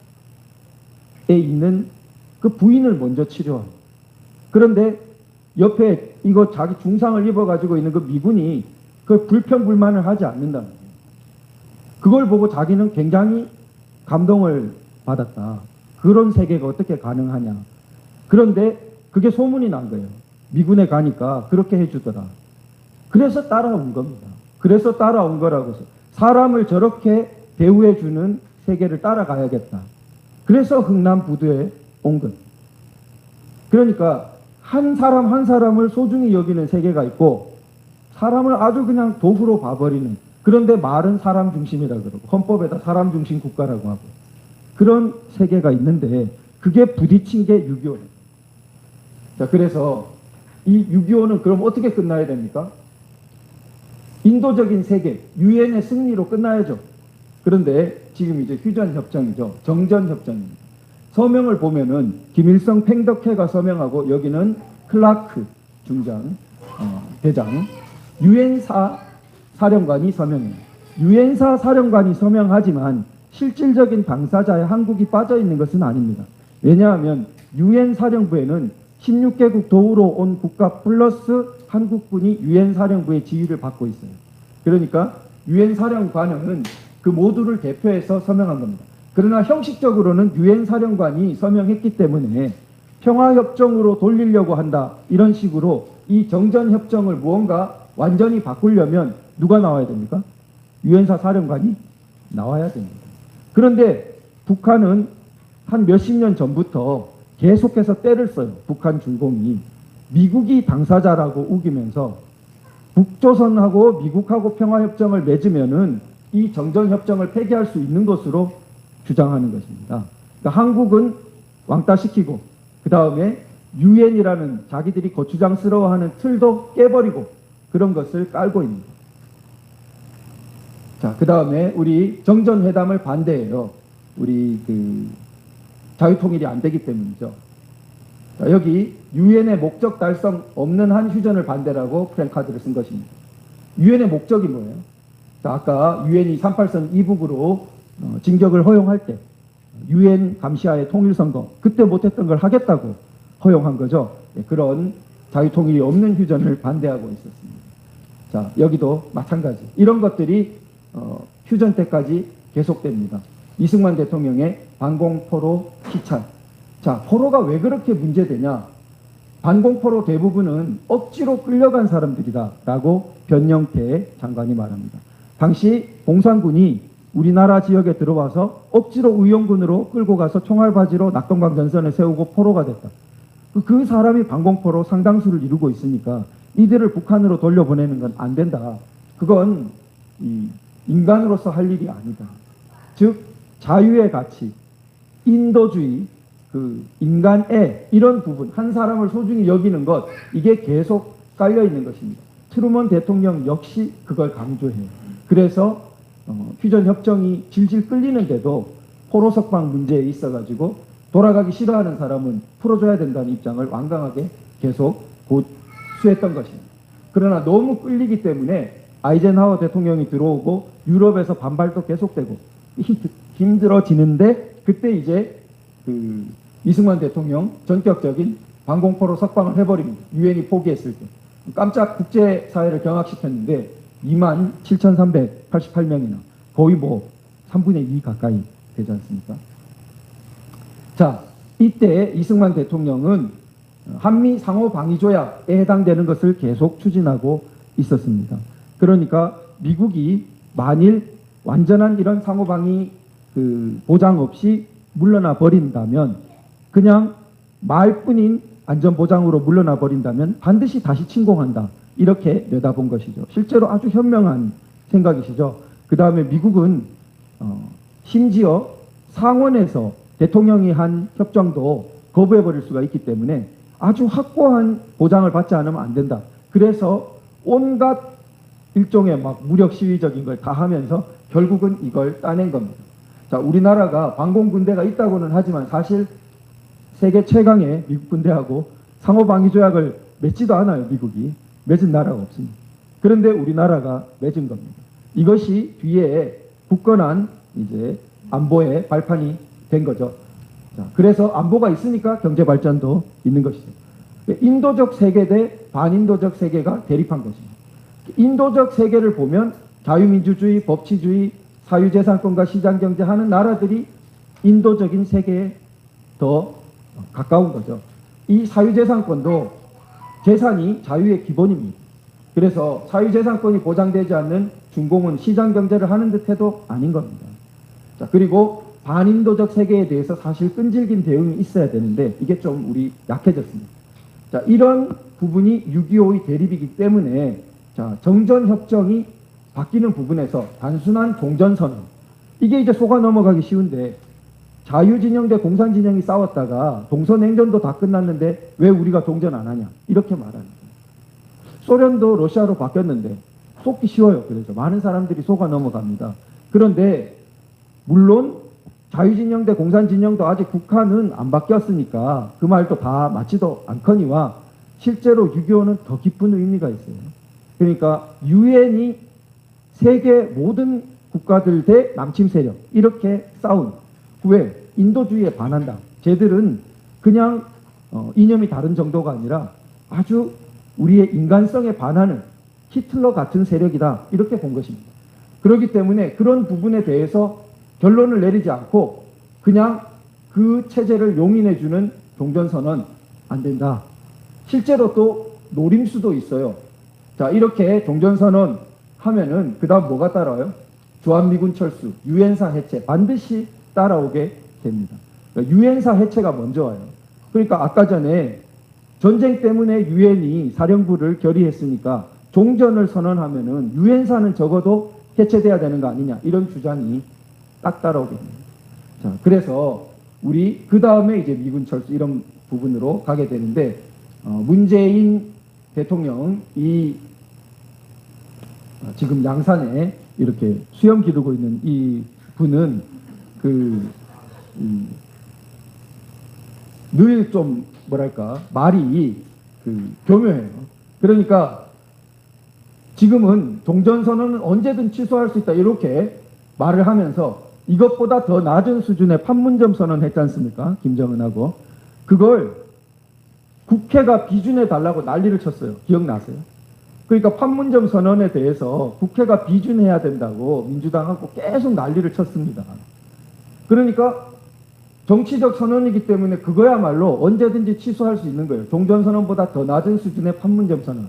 있는 그 부인을 먼저 치료합니다. 그런데 옆에 이거 자기 중상을 입어가지고 있는 그 미군이 그 불평불만을 하지 않는다는 거예요. 그걸 보고 자기는 굉장히 감동을 받았다. 그런 세계가 어떻게 가능하냐. 그런데 그게 소문이 난 거예요. 미군에 가니까 그렇게 해주더라. 그래서 따라온 겁니다. 그래서 따라온 거라고 해서 사람을 저렇게 대우해주는 세계를 따라가야겠다. 그래서 흥남부두에 온 것. 그러니까 한 사람 한 사람을 소중히 여기는 세계가 있고, 사람을 아주 그냥 도구로 봐버리는, 그런데 말은 사람 중심이라 그러고 헌법에다 사람 중심 국가라고 하고 그런 세계가 있는데, 그게 부딪힌 게 6.25예요. 자, 그래서 이 6.25는 그럼 어떻게 끝나야 됩니까? 인도적인 세계, 유엔의 승리로 끝나야죠. 그런데 지금 이제 휴전협정이죠. 정전협정입니다. 서명을 보면은 김일성 팽덕회가 서명하고, 여기는 클라크 중장, 대장, 유엔사 사령관이 서명해요. 유엔사 사령관이 서명하지만 실질적인 당사자의 한국이 빠져 있는 것은 아닙니다. 왜냐하면 유엔 사령부에는 16개국 도우로 온 국가 플러스 한국군이 유엔 사령부의 지휘를 받고 있어요. 그러니까 유엔 사령관은 그 모두를 대표해서 서명한 겁니다. 그러나 형식적으로는 유엔 사령관이 서명했기 때문에 평화협정으로 돌리려고 한다, 이런 식으로 이 정전협정을 무언가 완전히 바꾸려면 누가 나와야 됩니까? 유엔사 사령관이 나와야 됩니다. 그런데 북한은 한 몇십 년 전부터 계속해서 때를 써요. 북한 중공이 미국이 당사자라고 우기면서 북조선하고 미국하고 평화협정을 맺으면은 이 정전협정을 폐기할 수 있는 것으로 주장하는 것입니다. 그러니까 한국은 왕따시키고 그 다음에 유엔이라는 자기들이 거추장스러워하는 틀도 깨버리고 그런 것을 깔고 있는 거예요. 자, 그 다음에 우리 정전회담을 반대해요. 우리 자유통일이 안 되기 때문이죠. 자, 여기 유엔의 목적 달성 없는 한 휴전을 반대라고 프랭카드를 쓴 것입니다. 유엔의 목적이 뭐예요? 자, 아까 유엔이 38선 이북으로 진격을 허용할 때 유엔 감시하에 통일선거 그때 못했던 걸 하겠다고 허용한 거죠. 예, 그런 자유통일이 없는 휴전을 반대하고 있었습니다. 자, 여기도 마찬가지. 이런 것들이 휴전 때까지 계속됩니다. 이승만 대통령의 반공포로 시찰. 자, 포로가 왜 그렇게 문제되냐? 반공포로 대부분은 억지로 끌려간 사람들이다 라고 변영태 장관이 말합니다. 당시 공산군이 우리나라 지역에 들어와서 억지로 의용군으로 끌고 가서 총알바지로 낙동강 전선에 세우고 포로가 됐다. 그 사람이 반공포로 상당수를 이루고 있으니까 이들을 북한으로 돌려보내는 건 안 된다. 그건 인간으로서 할 일이 아니다. 즉 자유의 가치, 인도주의, 인간애 이런 부분, 한 사람을 소중히 여기는 것, 이게 계속 깔려 있는 것입니다. 트루먼 대통령 역시 그걸 강조해요. 그래서 휴전 협정이 질질 끌리는데도 포로 석방 문제에 있어가지고 돌아가기 싫어하는 사람은 풀어줘야 된다는 입장을 완강하게 계속 고수했던 것입니다. 그러나 너무 끌리기 때문에 아이젠하워 대통령이 들어오고 유럽에서 반발도 계속되고 힘들어지는데 그때 이제 이승만 대통령 전격적인 반공포로 석방을 해버립니다. 유엔이 포기했을 때. 깜짝 국제사회를 경악시켰는데 27,388명이나 거의 뭐 3분의 2 가까이 되지 않습니까? 자, 이때 이승만 대통령은 한미 상호 방위 조약에 해당되는 것을 계속 추진하고 있었습니다. 그러니까 미국이 만일 완전한 이런 상호 방위 보장 없이 물러나 버린다면, 그냥 말뿐인 안전보장으로 물러나 버린다면 반드시 다시 침공한다. 이렇게 내다본 것이죠. 실제로 아주 현명한 생각이시죠. 그 다음에 미국은 심지어 상원에서 대통령이 한 협정도 거부해버릴 수가 있기 때문에 아주 확고한 보장을 받지 않으면 안 된다. 그래서 온갖 일종의 막 무력 시위적인 걸 다 하면서 결국은 이걸 따낸 겁니다. 자, 우리나라가 방공군대가 있다고는 하지만 사실 세계 최강의 미국 군대하고 상호방위조약을 맺지도 않아요. 미국이 맺은 나라가 없습니다. 그런데 우리나라가 맺은 겁니다. 이것이 뒤에 굳건한 이제 안보의 발판이 된 거죠. 자, 그래서 안보가 있으니까 경제 발전도 있는 것이죠. 인도적 세계 대 반인도적 세계가 대립한 것입니다. 인도적 세계를 보면 자유민주주의, 법치주의, 사유재산권과 시장경제 하는 나라들이 인도적인 세계에 더 가까운 거죠. 이 사유재산권도 재산이 자유의 기본입니다. 그래서 사유재산권이 보장되지 않는 중공은 시장경제를 하는 듯해도 아닌 겁니다. 자, 그리고 반인도적 세계에 대해서 사실 끈질긴 대응이 있어야 되는데 이게 좀 우리 약해졌습니다. 자, 이런 부분이 6.25의 대립이기 때문에 자, 정전협정이 바뀌는 부분에서 단순한 종전선언, 이게 이제 속아 넘어가기 쉬운데 자유진영 대 공산진영이 싸웠다가 동서냉전도 다 끝났는데 왜 우리가 동전 안 하냐 이렇게 말합니다. 소련도 러시아로 바뀌었는데 속기 쉬워요. 그래서 많은 사람들이 속아 넘어갑니다. 그런데 물론 자유진영 대 공산진영도 아직 북한은 안 바뀌었으니까 그 말도 다 맞지도 않거니와 실제로 6.25는 더 깊은 의미가 있어요. 그러니까 유엔이 세계 모든 국가들 대 남침 세력 이렇게 싸운 왜 인도주의에 반한다. 쟤들은 그냥 이념이 다른 정도가 아니라 아주 우리의 인간성에 반하는 히틀러 같은 세력이다. 이렇게 본 것입니다. 그렇기 때문에 그런 부분에 대해서 결론을 내리지 않고 그냥 그 체제를 용인해주는 종전선언 안 된다. 실제로 또 노림수도 있어요. 자, 이렇게 종전선언 하면은 그 다음 뭐가 따라와요? 주한미군 철수, 유엔사 해체 반드시 따라오게 됩니다. 그러니까 유엔사 해체가 먼저 와요. 그러니까 아까 전에 전쟁 때문에 유엔이 사령부를 결의했으니까 종전을 선언하면은 유엔사는 적어도 해체돼야 되는 거 아니냐 이런 주장이 딱 따라오게 됩니다. 자, 그래서 우리 그 다음에 이제 미군 철수 이런 부분으로 가게 되는데 문재인 대통령 지금 양산에 이렇게 수염 기르고 있는 이 분은 늘 좀 뭐랄까 말이 교묘해요. 그러니까 지금은 종전선언은 언제든 취소할 수 있다 이렇게 말을 하면서 이것보다 더 낮은 수준의 판문점 선언 했지 않습니까? 김정은하고. 그걸 국회가 비준해 달라고 난리를 쳤어요. 기억나세요? 그러니까 판문점 선언에 대해서 국회가 비준해야 된다고 민주당하고 계속 난리를 쳤습니다. 그러니까 정치적 선언이기 때문에 그거야말로 언제든지 취소할 수 있는 거예요. 종전선언보다 더 낮은 수준의 판문점 선언.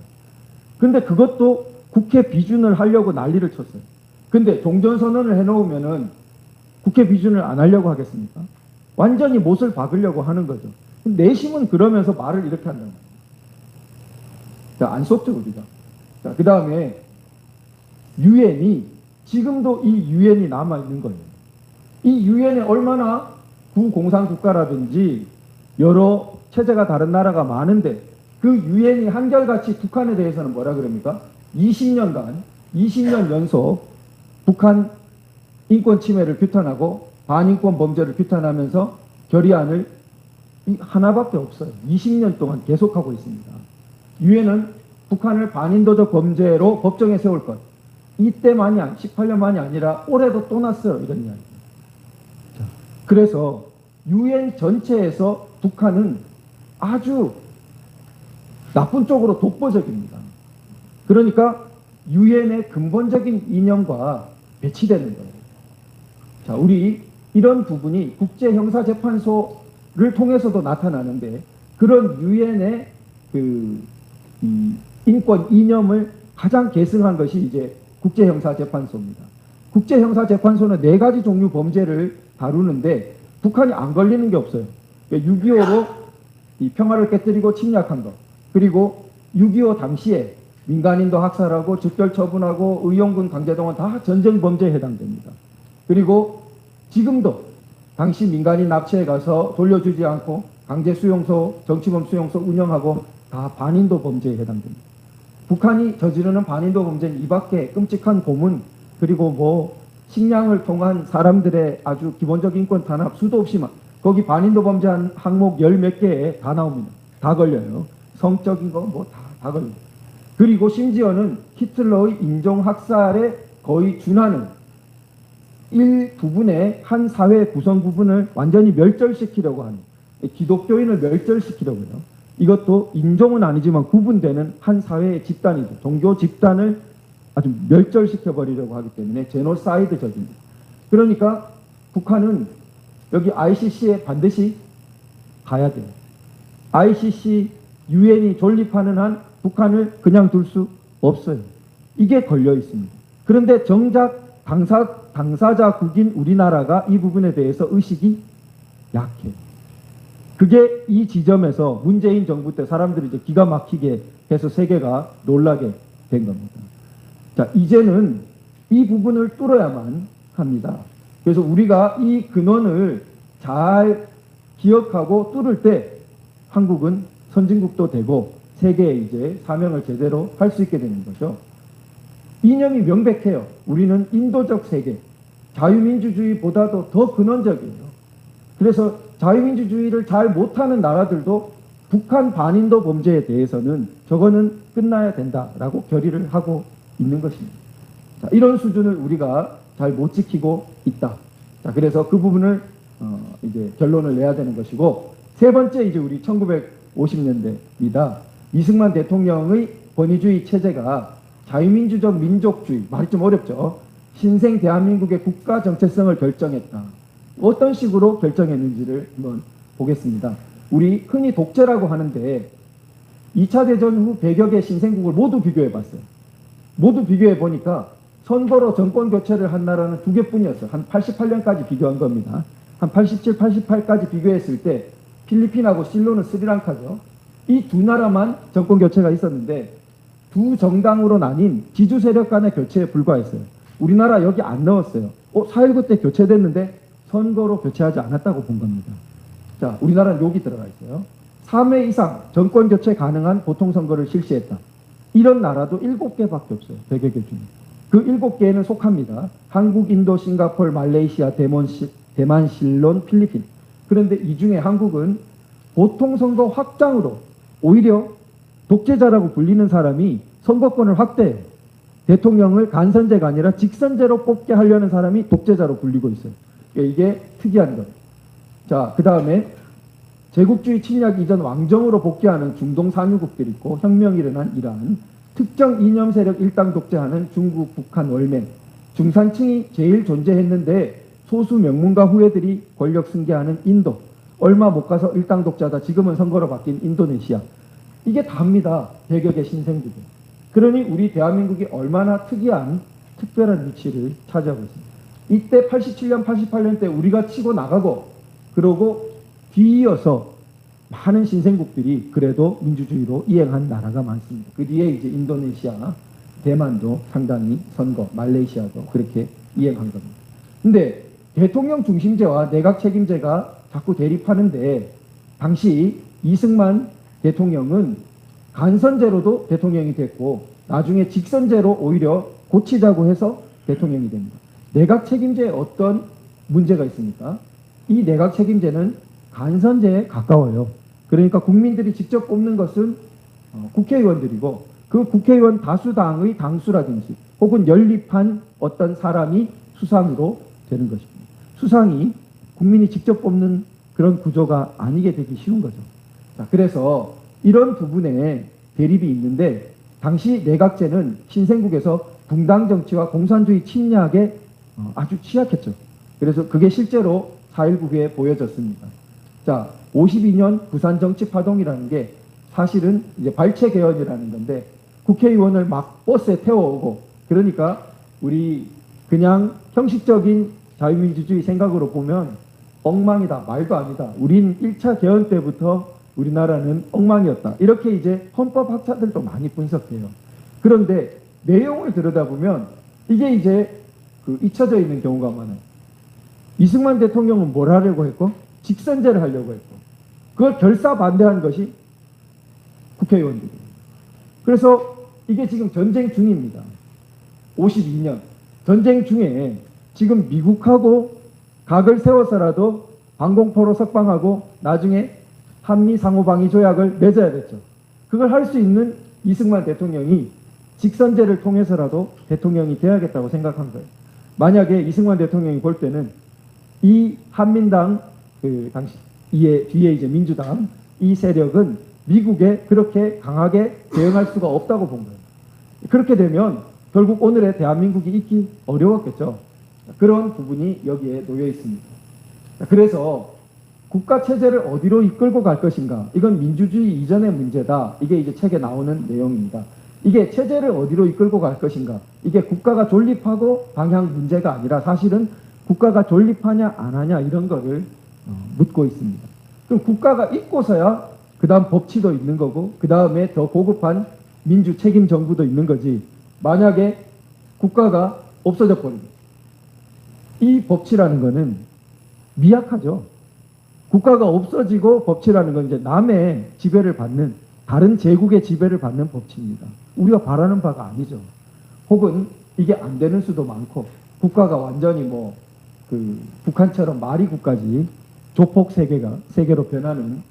근데 그것도 국회 비준을 하려고 난리를 쳤어요. 근데 종전선언을 해놓으면은 국회 비준을 안 하려고 하겠습니까? 완전히 못을 박으려고 하는 거죠. 내심은 그러면서 말을 이렇게 한다는 거예요. 자, 안 속죠, 우리가. 자, 그 다음에 유엔이 지금도 이 유엔이 남아있는 거예요. 이 유엔에 얼마나 구공산국가라든지 여러 체제가 다른 나라가 많은데 그 유엔이 한결같이 북한에 대해서는 뭐라 그럽니까? 20년 연속 북한 인권 침해를 규탄하고 반인권 범죄를 규탄하면서 결의안을 하나밖에 없어요. 20년 동안 계속하고 있습니다. 유엔은 북한을 반인도적 범죄로 법정에 세울 것. 이때만이 18년만이 아니라 올해도 또 났어요. 이런 이야기. 자, 그래서 유엔 전체에서 북한은 아주 나쁜 쪽으로 독보적입니다. 그러니까 유엔의 근본적인 이념과 배치되는 거예요. 자, 우리 이런 부분이 국제형사재판소를 통해서도 나타나는데 그런 유엔의 인권 이념을 가장 계승한 것이 이제 국제형사재판소입니다. 국제형사재판소는 4가지 종류 범죄를 다루는데 북한이 안 걸리는 게 없어요. 6.25로 이 평화를 깨뜨리고 침략한 것, 그리고 6.25 당시에 민간인도 학살하고 즉결 처분하고 의용군 강제동원 다 전쟁 범죄에 해당됩니다. 그리고 지금도 당시 민간인 납치해 가서 돌려주지 않고 강제 수용소, 정치범 수용소 운영하고 다 반인도 범죄에 해당됩니다. 북한이 저지르는 반인도 범죄는 이 밖에 끔찍한 고문, 그리고 뭐 식량을 통한 사람들의 아주 기본적인 인권 탄압 수도 없이 거기 반인도 범죄 한 항목 10몇 개에 다 나옵니다. 다 걸려요. 성적인 거 뭐 다 걸려요. 그리고 심지어는 히틀러의 인종학살에 거의 준하는 일부분의 한 사회 구성 부분을 완전히 멸절시키려고 하는, 기독교인을 멸절시키려고 해요. 이것도 인종은 아니지만 구분되는 한 사회의 집단이죠. 종교 집단을 아주 멸절시켜버리려고 하기 때문에 제노사이드적입니다. 그러니까 북한은 여기 ICC에 반드시 가야 돼요. ICC 유엔이 존립하는 한 북한을 그냥 둘 수 없어요. 이게 걸려 있습니다. 그런데 정작 당사자국인 우리나라가 이 부분에 대해서 의식이 약해요. 그게 이 지점에서 문재인 정부 때 사람들이 이제 기가 막히게 해서 세계가 놀라게 된 겁니다. 자, 이제는 이 부분을 뚫어야만 합니다. 그래서 우리가 이 근원을 잘 기억하고 뚫을 때 한국은 선진국도 되고 세계에 이제 사명을 제대로 할 수 있게 되는 거죠. 이념이 명백해요. 우리는 인도적 세계, 자유민주주의보다도 더 근원적이에요. 그래서 자유민주주의를 잘 못하는 나라들도 북한 반인도 범죄에 대해서는 저거는 끝나야 된다라고 결의를 하고 있는 것입니다. 자, 이런 수준을 우리가 잘 못 지키고 있다. 자, 그래서 그 부분을 이제 결론을 내야 되는 것이고, 세 번째 이제 우리 1950년대입니다. 이승만 대통령의 권위주의 체제가 자유민주적 민족주의, 말이 좀 어렵죠. 신생 대한민국의 국가 정체성을 결정했다. 어떤 식으로 결정했는지를 한번 보겠습니다. 우리 흔히 독재라고 하는데 2차 대전 후 100여 개 신생국을 모두 비교해 봤어요. 모두 비교해 보니까 선거로 정권 교체를 한 나라는 2개뿐이었어요. 한 88년까지 비교한 겁니다. 한 87, 88까지 비교했을 때 필리핀하고 실로는 스리랑카죠. 이 두 나라만 정권 교체가 있었는데 두 정당으로 나뉜 지주 세력 간의 교체에 불과했어요. 우리나라 여기 안 넣었어요. 4.19 때 교체됐는데 선거로 교체하지 않았다고 본 겁니다. 자, 우리나라는 여기 들어가 있어요. 3회 이상 정권 교체 가능한 보통선거를 실시했다. 이런 나라도 7개밖에 없어요. 100여 개 중에. 그 7개에는 속합니다. 한국, 인도, 싱가포르, 말레이시아, 대만, 실론, 필리핀. 그런데 이 중에 한국은 보통선거 확장으로 오히려 독재자라고 불리는 사람이 선거권을 확대해요. 대통령을 간선제가 아니라 직선제로 뽑게 하려는 사람이 독재자로 불리고 있어요. 이게 특이한 거예요. 자, 그 다음에 제국주의 침략 이전 왕정으로 복귀하는 중동 산유국들이 있고 혁명이 일어난 이란, 특정 이념 세력 일당 독재하는 중국, 북한, 월맹, 중산층이 제일 존재했는데 소수 명문가 후예들이 권력 승계하는 인도, 얼마 못 가서 일당 독재하다 지금은 선거로 바뀐 인도네시아. 이게 답니다. 100여 개 신생국이. 그러니 우리 대한민국이 얼마나 특별한 위치를 차지하고 있습니다. 이때 87년, 88년 때 우리가 치고 나가고 그러고 뒤이어서 많은 신생국들이 그래도 민주주의로 이행한 나라가 많습니다. 그 뒤에 이제 인도네시아, 대만도 상당히 선거, 말레이시아도 그렇게 이행한 겁니다. 근데 대통령 중심제와 내각 책임제가 자꾸 대립하는데 당시 이승만 대통령은 간선제로도 대통령이 됐고 나중에 직선제로 오히려 고치자고 해서 대통령이 됩니다. 내각 책임제에 어떤 문제가 있습니까? 이 내각 책임제는 간선제에 가까워요. 그러니까 국민들이 직접 뽑는 것은 국회의원들이고 그 국회의원 다수당의 당수라든지 혹은 연립한 어떤 사람이 수상으로 되는 것입니다. 수상이 국민이 직접 뽑는 그런 구조가 아니게 되기 쉬운 거죠. 자, 그래서 이런 부분에 대립이 있는데 당시 내각제는 신생국에서 붕당 정치와 공산주의 침략에 아주 취약했죠. 그래서 그게 실제로 4.19 후에 보여졌습니다. 자, 52년 부산 정치 파동이라는 게 사실은 이제 발췌 개헌이라는 건데 국회의원을 막 버스에 태워오고 그러니까 우리 그냥 형식적인 자유민주주의 생각으로 보면 엉망이다, 말도 아니다. 우린 1차 개헌 때부터 우리나라는 엉망이었다. 이렇게 이제 헌법학자들도 많이 분석해요. 그런데 내용을 들여다보면 이게 이제 잊혀져 있는 경우가 많아요. 이승만 대통령은 뭘 하려고 했고 직선제를 하려고 했고 그걸 결사 반대한 것이 국회의원들이에요. 그래서 이게 지금 전쟁 중입니다. 52년 전쟁 중에 지금 미국하고 각을 세워서라도 방공포로 석방하고 나중에 한미 상호방위 조약을 맺어야 됐죠. 그걸 할 수 있는 이승만 대통령이 직선제를 통해서라도 대통령이 돼야겠다고 생각한 거예요. 만약에 이승만 대통령이 볼 때는 이 한민당 당시 뒤에 이제 민주당 이 세력은 미국에 그렇게 강하게 대응할 수가 없다고 본 거예요. 그렇게 되면 결국 오늘의 대한민국이 있기 어려웠겠죠. 그런 부분이 여기에 놓여 있습니다. 그래서 국가 체제를 어디로 이끌고 갈 것인가? 이건 민주주의 이전의 문제다. 이게 이제 책에 나오는 내용입니다. 이게 체제를 어디로 이끌고 갈 것인가? 이게 국가가 존립하고 방향 문제가 아니라 사실은 국가가 존립하냐 안 하냐 이런 거를 묻고 있습니다. 그럼 국가가 있고서야 그 다음 법치도 있는 거고 그 다음에 더 고급한 민주 책임 정부도 있는 거지. 만약에 국가가 없어져 버립니다. 이 법치라는 거는 미약하죠. 국가가 없어지고 법치라는 건 이제 남의 지배를 받는 다른 제국의 지배를 받는 법치입니다. 우리가 바라는 바가 아니죠. 혹은 이게 안 되는 수도 많고 국가가 완전히 북한처럼 마리국까지 조폭 세계로 변하는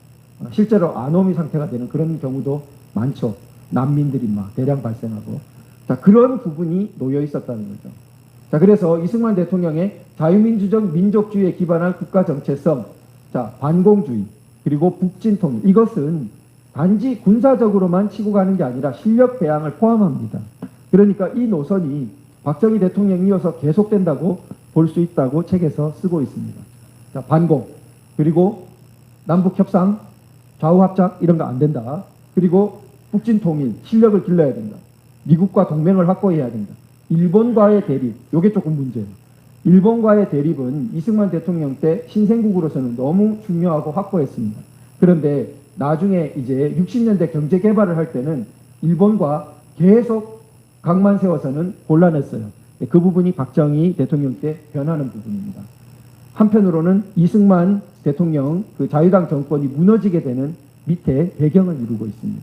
실제로 아노미 상태가 되는 그런 경우도 많죠. 난민들이 막 대량 발생하고 자 그런 부분이 놓여 있었다는 거죠. 자 그래서 이승만 대통령의 자유민주적 민족주의에 기반한 국가 정체성, 자 반공주의 그리고 북진 통일 이것은 단지 군사적으로만 치고 가는 게 아니라 실력 배양을 포함합니다. 그러니까 이 노선이 박정희 대통령이 이어서 계속된다고 볼 수 있다고 책에서 쓰고 있습니다. 자 반공 그리고 남북 협상 좌우 합작 이런 거 안 된다. 그리고 북진 통일 실력을 길러야 된다. 미국과 동맹을 확보해야 된다. 일본과의 대립 이게 조금 문제예요. 일본과의 대립은 이승만 대통령 때 신생국으로서는 너무 중요하고 확고했습니다. 그런데 나중에 이제 60년대 경제 개발을 할 때는 일본과 계속 각만 세워서는 곤란했어요. 그 부분이 박정희 대통령 때 변하는 부분입니다. 한편으로는 이승만 대통령 그 자유당 정권이 무너지게 되는 밑에 배경을 이루고 있습니다.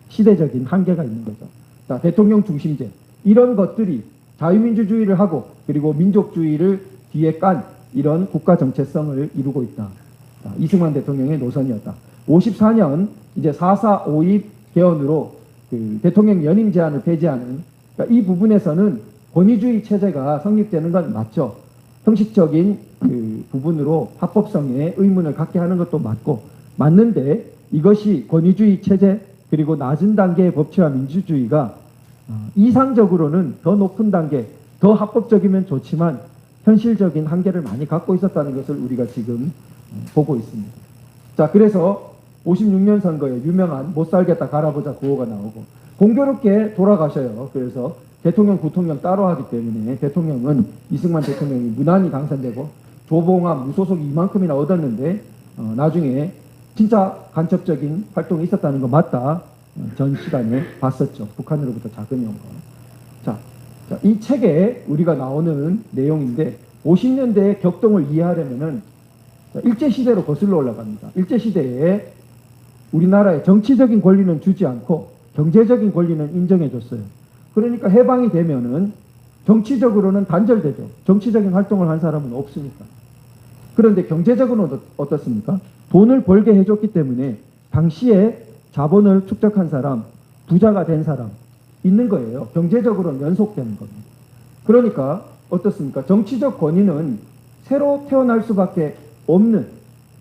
시대적인 한계가 있는 거죠. 자, 대통령 중심제. 이런 것들이 자유민주주의를 하고 그리고 민족주의를 뒤에 깐 이런 국가 정체성을 이루고 있다. 자, 이승만 대통령의 노선이었다. 54년 이제 4.4 5.2 개헌으로 그 대통령 연임 제한을 폐지하는 그러니까 이 부분에서는 권위주의 체제가 성립되는 건 맞죠. 형식적인 그 부분으로 합법성에 의문을 갖게 하는 것도 맞는데 이것이 권위주의 체제 그리고 낮은 단계의 법치와 민주주의가 이상적으로는 더 높은 단계, 더 합법적이면 좋지만 현실적인 한계를 많이 갖고 있었다는 것을 우리가 지금 보고 있습니다. 자, 그래서 56년 선거에 유명한 못 살겠다 갈아보자 구호가 나오고 공교롭게 돌아가셔요. 그래서 대통령, 부통령 따로 하기 때문에 대통령은 이승만 대통령이 무난히 당선되고 조봉암 무소속이 이만큼이나 얻었는데 나중에 진짜 간첩적인 활동이 있었다는 거 맞다. 전 시간에 봤었죠. 북한으로부터 자금이 온 거. 자, 이 책에 우리가 나오는 내용인데 50년대의 격동을 이해하려면은 일제시대로 거슬러 올라갑니다. 일제시대에 우리나라의 정치적인 권리는 주지 않고 경제적인 권리는 인정해줬어요. 그러니까 해방이 되면은 정치적으로는 단절되죠. 정치적인 활동을 한 사람은 없으니까. 그런데 경제적으로는 어떻습니까? 돈을 벌게 해줬기 때문에 당시에 자본을 축적한 사람, 부자가 된 사람 있는 거예요. 경제적으로는 연속되는 겁니다. 그러니까 어떻습니까? 정치적 권위는 새로 태어날 수밖에 없는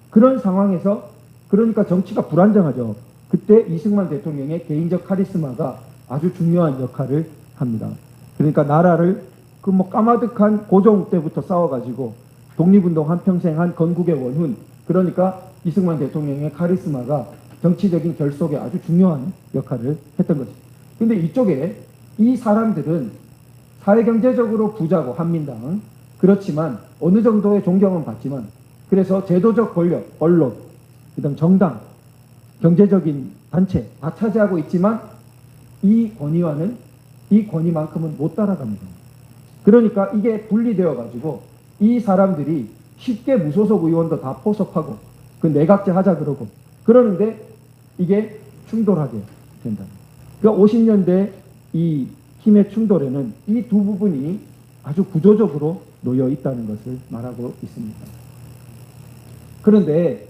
그런 상황에서 그러니까 정치가 불안정하죠. 그때 이승만 대통령의 개인적 카리스마가 아주 중요한 역할을 합니다. 그러니까 나라를 그 뭐 까마득한 고종 때부터 싸워가지고 독립운동 한평생 한 건국의 원훈 그러니까 이승만 대통령의 카리스마가 정치적인 결속에 아주 중요한 역할을 했던 거죠. 근데 이쪽에 이 사람들은 사회경제적으로 부자고 한민당 그렇지만 어느 정도의 존경은 받지만 그래서 제도적 권력, 언론, 그다음 정당, 경제적인 단체 다 차지하고 있지만 이 권위와는 이 권위만큼은 못 따라갑니다. 그러니까 이게 분리되어 가지고 이 사람들이 쉽게 무소속 의원도 다 포섭하고 그 내각제 하자 그러고 그러는데 이게 충돌하게 된다. 그러니까 50년대 이 힘의 충돌에는 이 두 부분이 아주 구조적으로 놓여 있다는 것을 말하고 있습니다. 그런데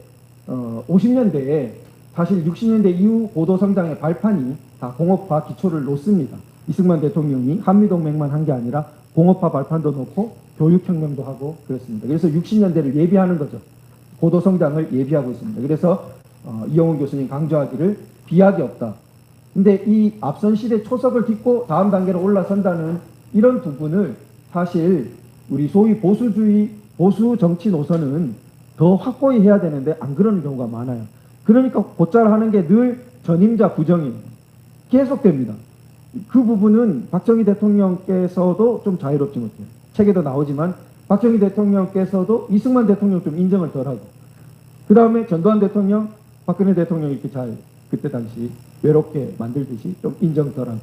50년대에 사실 60년대 이후 고도성장의 발판이 다 공업화 기초를 놓습니다. 이승만 대통령이 한미동맹만 한 게 아니라 공업화 발판도 놓고 교육혁명도 하고 그렇습니다. 그래서 60년대를 예비하는 거죠. 고도성장을 예비하고 있습니다. 그래서 이영훈 교수님 강조하기를 비약이 없다. 근데 이 앞선 시대 초석을 딛고 다음 단계로 올라선다는 이런 부분을 사실 우리 소위 보수주의, 보수 정치 노선은 더 확고히 해야 되는데 안 그러는 경우가 많아요. 그러니까 곧잘 하는 게 늘 전임자 부정이에요. 계속됩니다. 그 부분은 박정희 대통령께서도 좀 자유롭지 못해요. 책에도 나오지만 박정희 대통령께서도 이승만 대통령 좀 인정을 덜하고 그 다음에 전두환 대통령, 박근혜 대통령이 이렇게 잘 그때 당시 외롭게 만들듯이 좀 인정 덜하고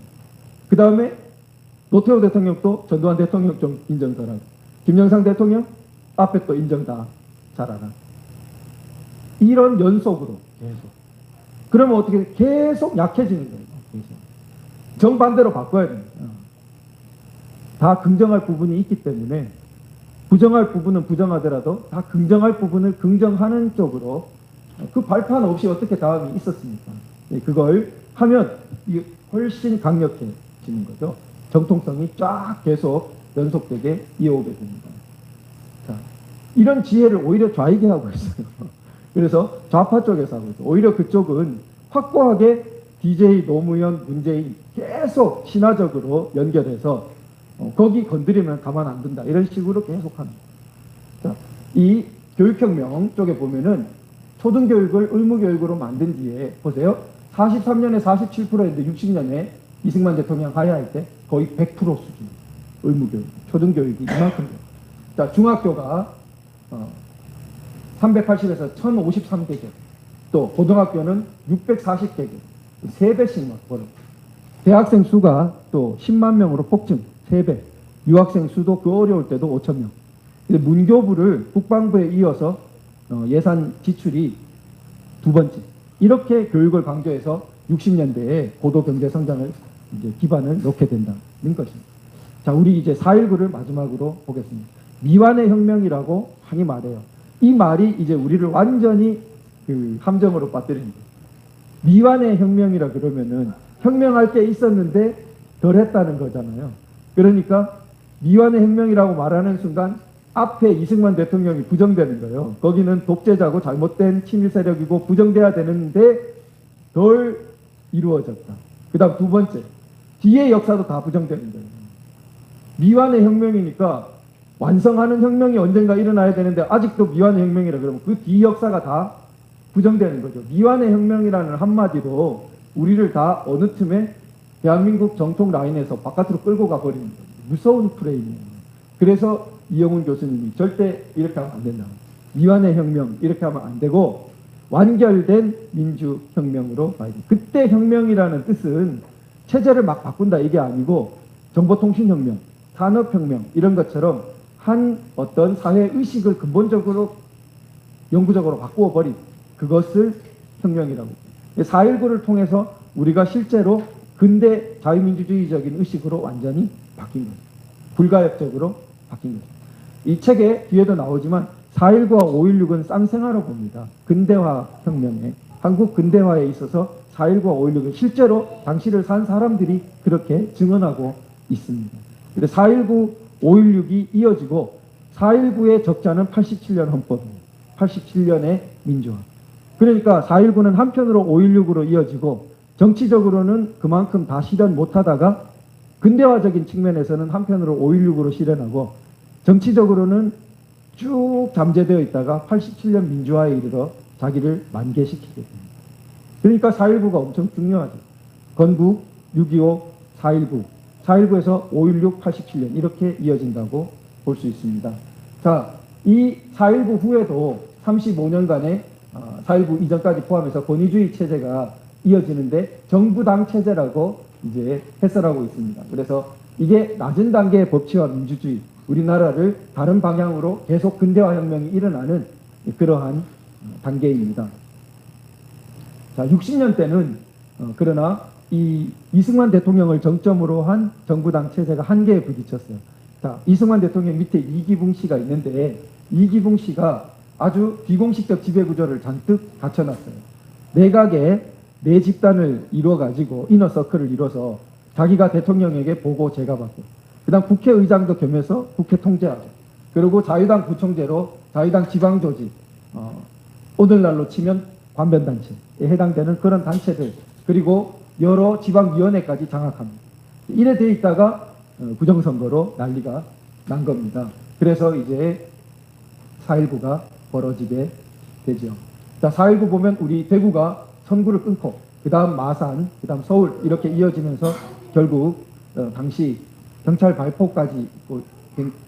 그 다음에 노태우 대통령도 전두환 대통령 좀 인정 덜하고 김영삼 대통령 앞에 또 인정 다 잘하나 이런 연속으로 계속 그러면 어떻게 계속 약해지는 거예요. 계속. 정반대로 바꿔야 됩니다. 다 긍정할 부분이 있기 때문에 부정할 부분은 부정하더라도 다 긍정할 부분을 긍정하는 쪽으로 그 발판 없이 어떻게 다음이 있었습니까? 그걸 하면 훨씬 강력해지는 거죠. 정통성이 쫙 계속 연속되게 이어오게 됩니다. 자, 이런 지혜를 오히려 좌익이 하고 있어요. 그래서 좌파 쪽에서 하고 있어요. 오히려 그쪽은 확고하게 DJ, 노무현, 문재인 계속 신화적으로 연결해서 거기 건드리면 가만 안 둔다. 이런 식으로 계속 합니다. 자, 이 교육혁명 쪽에 보면은 초등교육을 의무교육으로 만든 뒤에 보세요. 43년에 47%였는데 60년에 이승만 대통령 하야할 때 거의 100% 수준 의무교육, 초등교육이 이만큼 돼요. 자, 중학교가 380에서 1053개교, 또 고등학교는 640개교, 3배씩 막 벌어. 대학생 수가 또 10만 명으로 폭증, 3배. 유학생 수도 그 어려울 때도 5천 명. 근데 문교부를 국방부에 이어서 예산 지출이 두 번째. 이렇게 교육을 강조해서 60년대에 고도 경제 성장을 이제 기반을 놓게 된다는 것입니다. 자, 우리 이제 4.19를 마지막으로 보겠습니다. 미완의 혁명이라고 많이 말해요. 이 말이 이제 우리를 완전히 그 함정으로 빠뜨립니다. 미완의 혁명이라 그러면은 혁명할 게 있었는데 덜 했다는 거잖아요. 그러니까 미완의 혁명이라고 말하는 순간 앞에 이승만 대통령이 부정되는 거예요. 거기는 독재자고 잘못된 친일 세력이고 부정돼야 되는데 덜 이루어졌다. 그 다음 두 번째, 뒤에 역사도 다 부정되는 거예요. 미완의 혁명이니까 완성하는 혁명이 언젠가 일어나야 되는데 아직도 미완의 혁명이라 그러면 그 뒤 역사가 다 부정되는 거죠. 미완의 혁명이라는 한마디로 우리를 다 어느 틈에 대한민국 정통 라인에서 바깥으로 끌고 가버리는 거예요. 무서운 프레임이에요. 그래서 이영훈 교수님이 절대 이렇게 하면 안 된다. 미완의 혁명 이렇게 하면 안 되고 완결된 민주혁명으로 봐야 돼. 그때 혁명이라는 뜻은 체제를 막 바꾼다 이게 아니고 정보통신혁명, 산업혁명 이런 것처럼 한 어떤 사회의식을 근본적으로 영구적으로 바꾸어 버린 그것을 혁명이라고. 4.19를 통해서 우리가 실제로 근대 자유민주주의적인 의식으로 완전히 바뀐 거죠. 불가역적으로 바뀐 거죠. 이 책에 뒤에도 나오지만 4.19와 5.16은 쌍생아로 봅니다. 근대화 혁명에, 한국 근대화에 있어서 4.19와 5.16은 실제로 당시를 산 사람들이 그렇게 증언하고 있습니다. 4.19, 5.16이 이어지고 4.19의 적자는 87년 헌법이에요. 87년의 민주화. 그러니까 4.19는 한편으로 5.16으로 이어지고 정치적으로는 그만큼 다 실현 못하다가 근대화적인 측면에서는 한편으로 5.16으로 실현하고 정치적으로는 쭉 잠재되어 있다가 87년 민주화에 이르러 자기를 만개시키게 됩니다. 그러니까 4.19가 엄청 중요하죠. 건국, 6.25, 4.19, 4.19에서 5.16, 87년 이렇게 이어진다고 볼 수 있습니다. 자, 이 4.19 후에도 35년간의 4.19 이전까지 포함해서 권위주의 체제가 이어지는데 정부당 체제라고 이제 해설하고 있습니다. 그래서 이게 낮은 단계의 법치와 민주주의, 우리나라를 다른 방향으로 계속 근대화 혁명이 일어나는 그러한 단계입니다. 자, 60년 대는 그러나 이 이승만 대통령을 정점으로 한 정부당 체제가 한계에 부딪혔어요. 자, 이승만 대통령 밑에 이기붕 씨가 있는데 이기붕 씨가 아주 비공식적 지배구조를 잔뜩 갖춰놨어요. 내각에 내 집단을 이루어가지고 이너서클을 이뤄서 자기가 대통령에게 보고 제가받고 그 다음 국회의장도 겸해서 국회 통제하죠. 그리고 자유당 부총재로 자유당 지방조직 오늘날로 치면 관변단체에 해당되는 그런 단체들 그리고 여러 지방위원회까지 장악합니다. 이래 돼 있다가 부정선거로 난리가 난 겁니다. 그래서 이제 4.19가 벌어지게 되죠. 자, 4.19 보면 우리 대구가 선구를 끊고 그 다음 마산, 그 다음 서울 이렇게 이어지면서 결국 당시 경찰 발포까지 있고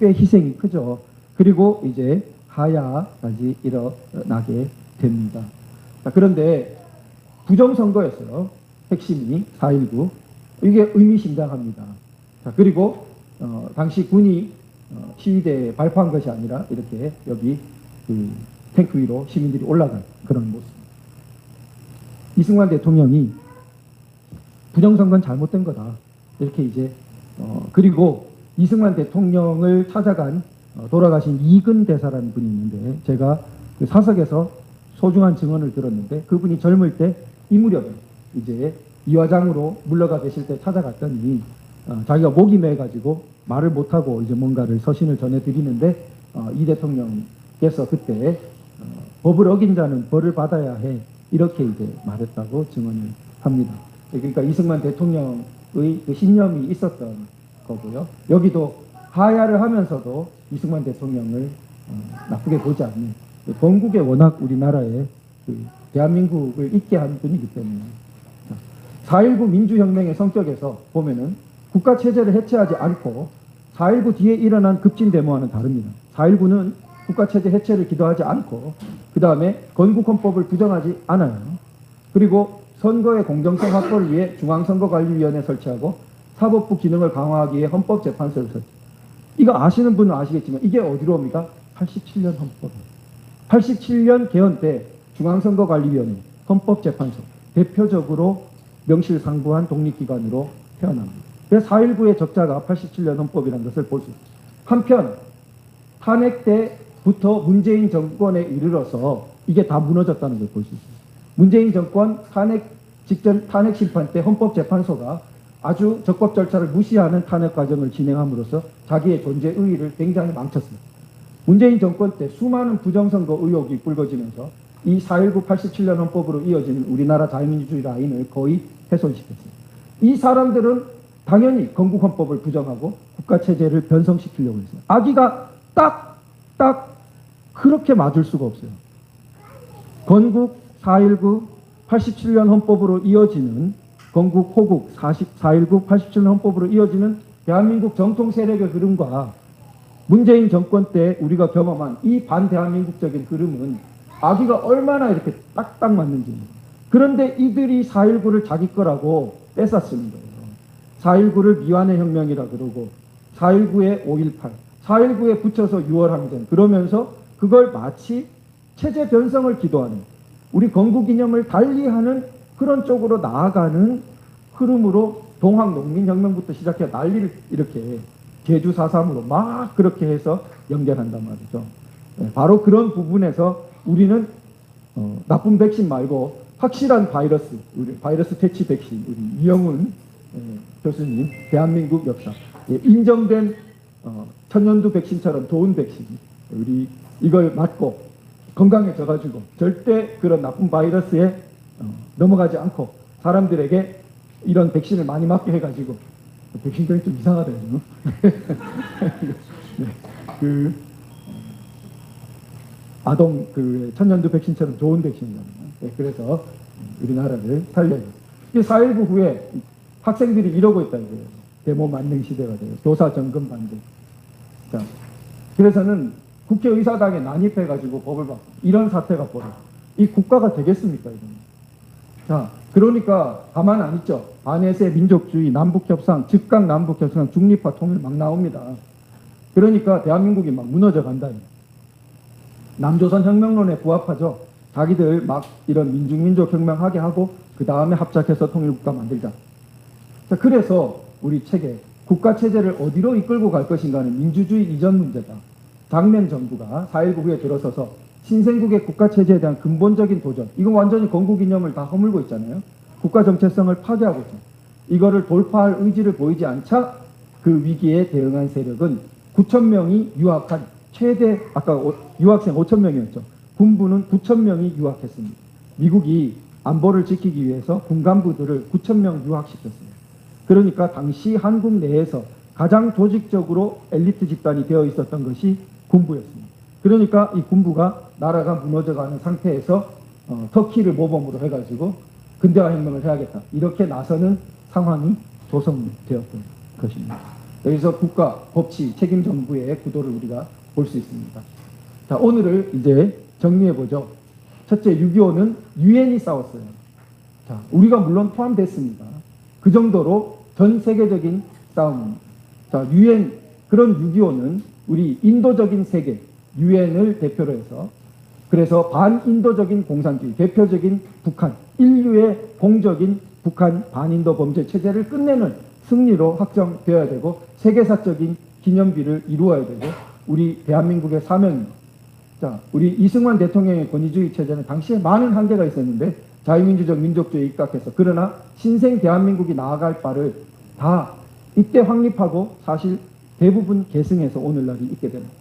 꽤 희생이 크죠. 그리고 이제 하야까지 일어나게 됩니다. 자, 그런데 부정선거였어요. 핵심이 4.19. 이게 의미심장합니다. 자, 그리고 당시 군이 시위대에 발포한 것이 아니라 이렇게 여기 그 탱크 위로 시민들이 올라간 그런 모습. 이승만 대통령이 부정선거는 잘못된 거다. 이렇게 이제 그리고 이승만 대통령을 찾아간 돌아가신 이근 대사라는 분이 있는데 제가 그 사석에서 소중한 증언을 들었는데 그분이 젊을 때 이 무렵에 이제 이화장으로 물러가 계실 때 찾아갔더니 자기가 목이 매가지고 말을 못하고 이제 뭔가를 서신을 전해드리는데 이 대통령께서 그때 법을 어긴 자는 벌을 받아야 해 이렇게 이제 말했다고 증언을 합니다. 그러니까 이승만 대통령의 그 신념이 있었던 거고요. 여기도 하야를 하면서도 이승만 대통령을 나쁘게 보지 않는 건국에 워낙 우리나라에 그 대한민국을 있게 한 분이기 때문에 4.19 민주혁명의 성격에서 보면은 국가체제를 해체하지 않고 4.19 뒤에 일어난 급진데모와는 다릅니다. 4.19는 국가체제 해체를 기도하지 않고 그 다음에 건국헌법을 부정하지 않아요. 그리고 선거의 공정성 확보를 위해 중앙선거관리위원회 설치하고 사법부 기능을 강화하기 위해 헌법재판소를 설치. 이거 아시는 분은 아시겠지만 이게 어디로 옵니까? 87년 헌법. 87년 개헌 때 중앙선거관리위원회 헌법재판소, 대표적으로 명실상부한 독립기관으로 태어납니다. 그래서 4.19의 적자가 87년 헌법이라는 것을 볼 수 있습니다. 한편 탄핵 때부터 문재인 정권에 이르러서 이게 다 무너졌다는 걸 볼 수 있습니다. 문재인 정권 탄핵 직전 탄핵 심판 때 헌법재판소가 아주 적법 절차를 무시하는 탄핵 과정을 진행함으로써 자기의 존재 의의를 굉장히 망쳤습니다. 문재인 정권 때 수많은 부정선거 의혹이 불거지면서 이 4.19 87년 헌법으로 이어지는 우리나라 자유민주주의 라인을 거의 훼손시켰습니다. 이 사람들은 당연히 건국헌법을 부정하고 국가체제를 변성시키려고 했어요. 아기가 딱 그렇게 맞을 수가 없어요. 건국 4.19 87년 헌법으로 이어지는 건국 호국 4.19 87년 헌법으로 이어지는 대한민국 정통 세력의 흐름과 문재인 정권 때 우리가 경험한 이 반대한민국적인 흐름은 아기가 얼마나 이렇게 딱딱 맞는지. 그런데 이들이 4.19를 자기 거라고 뺏어쓰는 거예요. 4.19를 미완의 혁명이라 그러고 4.19에 5.18, 4.19에 붙여서 6월 항쟁 그러면서 그걸 마치 체제 변성을 기도하는 우리 건국 이념을 달리하는 그런 쪽으로 나아가는 흐름으로 동학농민혁명부터 시작해 난리를 이렇게 제주 4.3으로 막 그렇게 해서 연결한단 말이죠. 바로 그런 부분에서 우리는 나쁜 백신 말고 확실한 바이러스, 우리 바이러스 퇴치 백신, 우리 이영훈 교수님 대한민국 역사 인정된 천연두 백신처럼 좋은 백신, 우리 이걸 맞고 건강해져가지고 절대 그런 나쁜 바이러스에 넘어가지 않고 사람들에게 이런 백신을 많이 맞게 해가지고 백신들이 좀 이상하다 요즘. 그 아동 그 천연두 백신처럼 좋은 백신이잖아요. 그래서 우리나라를 살려요. 이 4.19 후에 학생들이 이러고 있다 이거예요. 데모 만능 시대가 돼요. 교사 점검 반대. 자, 그래서는 국회의사당에 난입해가지고 법을 바꾸 이런 사태가 벌어요. 이 국가가 되겠습니까 이거는? 자, 그러니까 가만 안 있죠. 반해세 민족주의, 남북협상, 즉각 남북협상, 중립화 통일 막 나옵니다. 그러니까 대한민국이 막 무너져 간다니. 남조선 혁명론에 부합하죠. 자기들 막 이런 민중민족 혁명하게 하고 그 다음에 합작해서 통일국가 만들자. 자, 그래서 우리 체계, 국가체제를 어디로 이끌고 갈 것인가는 민주주의 이전 문제다. 장면 정부가 4.19 후에 들어서서 신생국의 국가체제에 대한 근본적인 도전, 이건 완전히 건국 이념을 다 허물고 있잖아요. 국가 정체성을 파괴하고 있죠. 이거를 돌파할 의지를 보이지 않자 그 위기에 대응한 세력은 9,000명이 유학한 최대, 아까 유학생 5,000명이었죠. 군부는 9,000명이 유학했습니다. 미국이 안보를 지키기 위해서 군간부들을 9,000명 유학시켰습니다. 그러니까 당시 한국 내에서 가장 조직적으로 엘리트 집단이 되어 있었던 것이 군부였습니다. 그러니까 이 군부가 나라가 무너져가는 상태에서 터키를 모범으로 해가지고 근대화 혁명을 해야겠다. 이렇게 나서는 상황이 조성되었던 것입니다. 여기서 국가, 법치, 책임 정부의 구도를 우리가 볼 수 있습니다. 자, 오늘을 이제 정리해보죠. 첫째, 6.25는 유엔이 싸웠어요. 자, 우리가 물론 포함됐습니다. 그 정도로 전 세계적인 싸움입니다. 자, 유엔, 그런 6.25는 우리 인도적인 세계, 유엔을 대표로 해서 그래서 반인도적인 공산주의, 대표적인 북한, 인류의 공적인 북한 반인도 범죄 체제를 끝내는 승리로 확정되어야 되고 세계사적인 기념비를 이루어야 되고 우리 대한민국의 사명입니다. 자, 우리 이승만 대통령의 권위주의 체제는 당시에 많은 한계가 있었는데 자유민주적 민족주의에 입각해서 그러나 신생 대한민국이 나아갈 바를 다 이때 확립하고 사실 대부분 계승해서 오늘날이 있게 됩니다.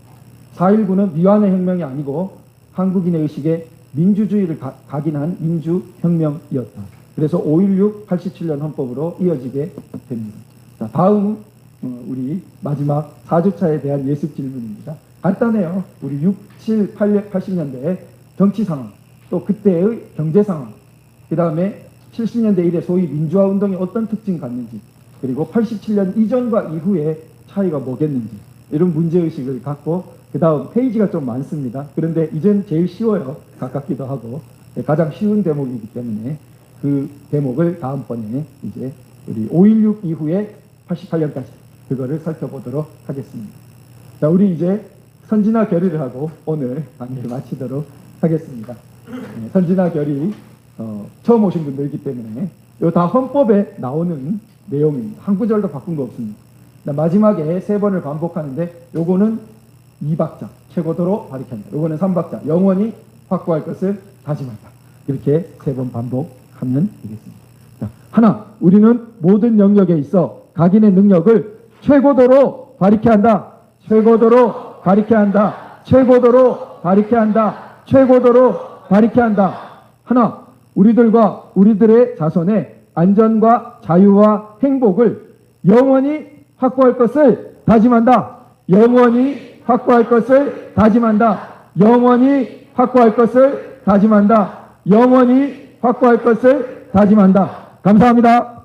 4.19는 미완의 혁명이 아니고 한국인의 의식에 민주주의를 각인한 민주혁명이었다. 그래서 5.16 87년 헌법으로 이어지게 됩니다. 자, 다음 우리 마지막 4주차에 대한 예습 질문입니다. 간단해요. 우리 6, 7, 8, 80년대의 정치 상황, 또 그때의 경제 상황, 그 다음에 70년대 이래 소위 민주화 운동이 어떤 특징 갖는지, 그리고 87년 이전과 이후에 차이가 뭐겠는지 이런 문제의식을 갖고 그 다음 페이지가 좀 많습니다. 그런데 이젠 제일 쉬워요. 가깝기도 하고 가장 쉬운 대목이기 때문에 그 대목을 다음번에 이제 우리 5.16 이후에 88년까지 그거를 살펴보도록 하겠습니다. 자, 우리 이제 선지나 결의를 하고 오늘 강의를 마치도록 하겠습니다. 선지나 결의 처음 오신 분들이기 때문에 이거 다 헌법에 나오는 내용입니다. 한 구절도 바꾼 거 없습니다. 마지막에 3번을 반복하는데 요거는 2박자 최고도로 발익한다. 요거는 3박자 영원히 확보할 것을 다짐한다. 이렇게 3번 반복하면 되겠습니다. 자, 하나, 우리는 모든 영역에 있어 각인의 능력을 최고도로 발휘케 한다. 최고도로 발휘케 한다. 최고도로 발휘케 한다. 최고도로 발휘케 한다. 하나, 우리들과 우리들의 자손의 안전과 자유와 행복을 영원히 확보할 것을 다짐한다. 영원히 확보할 것을 다짐한다. 영원히 확보할 것을 다짐한다. 영원히 확보할 것을 다짐한다. 감사합니다.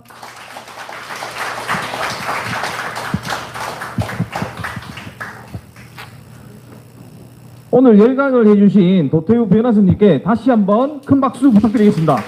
오늘 열강을 해주신 도태우 변호사님께 다시 한번 큰 박수 부탁드리겠습니다.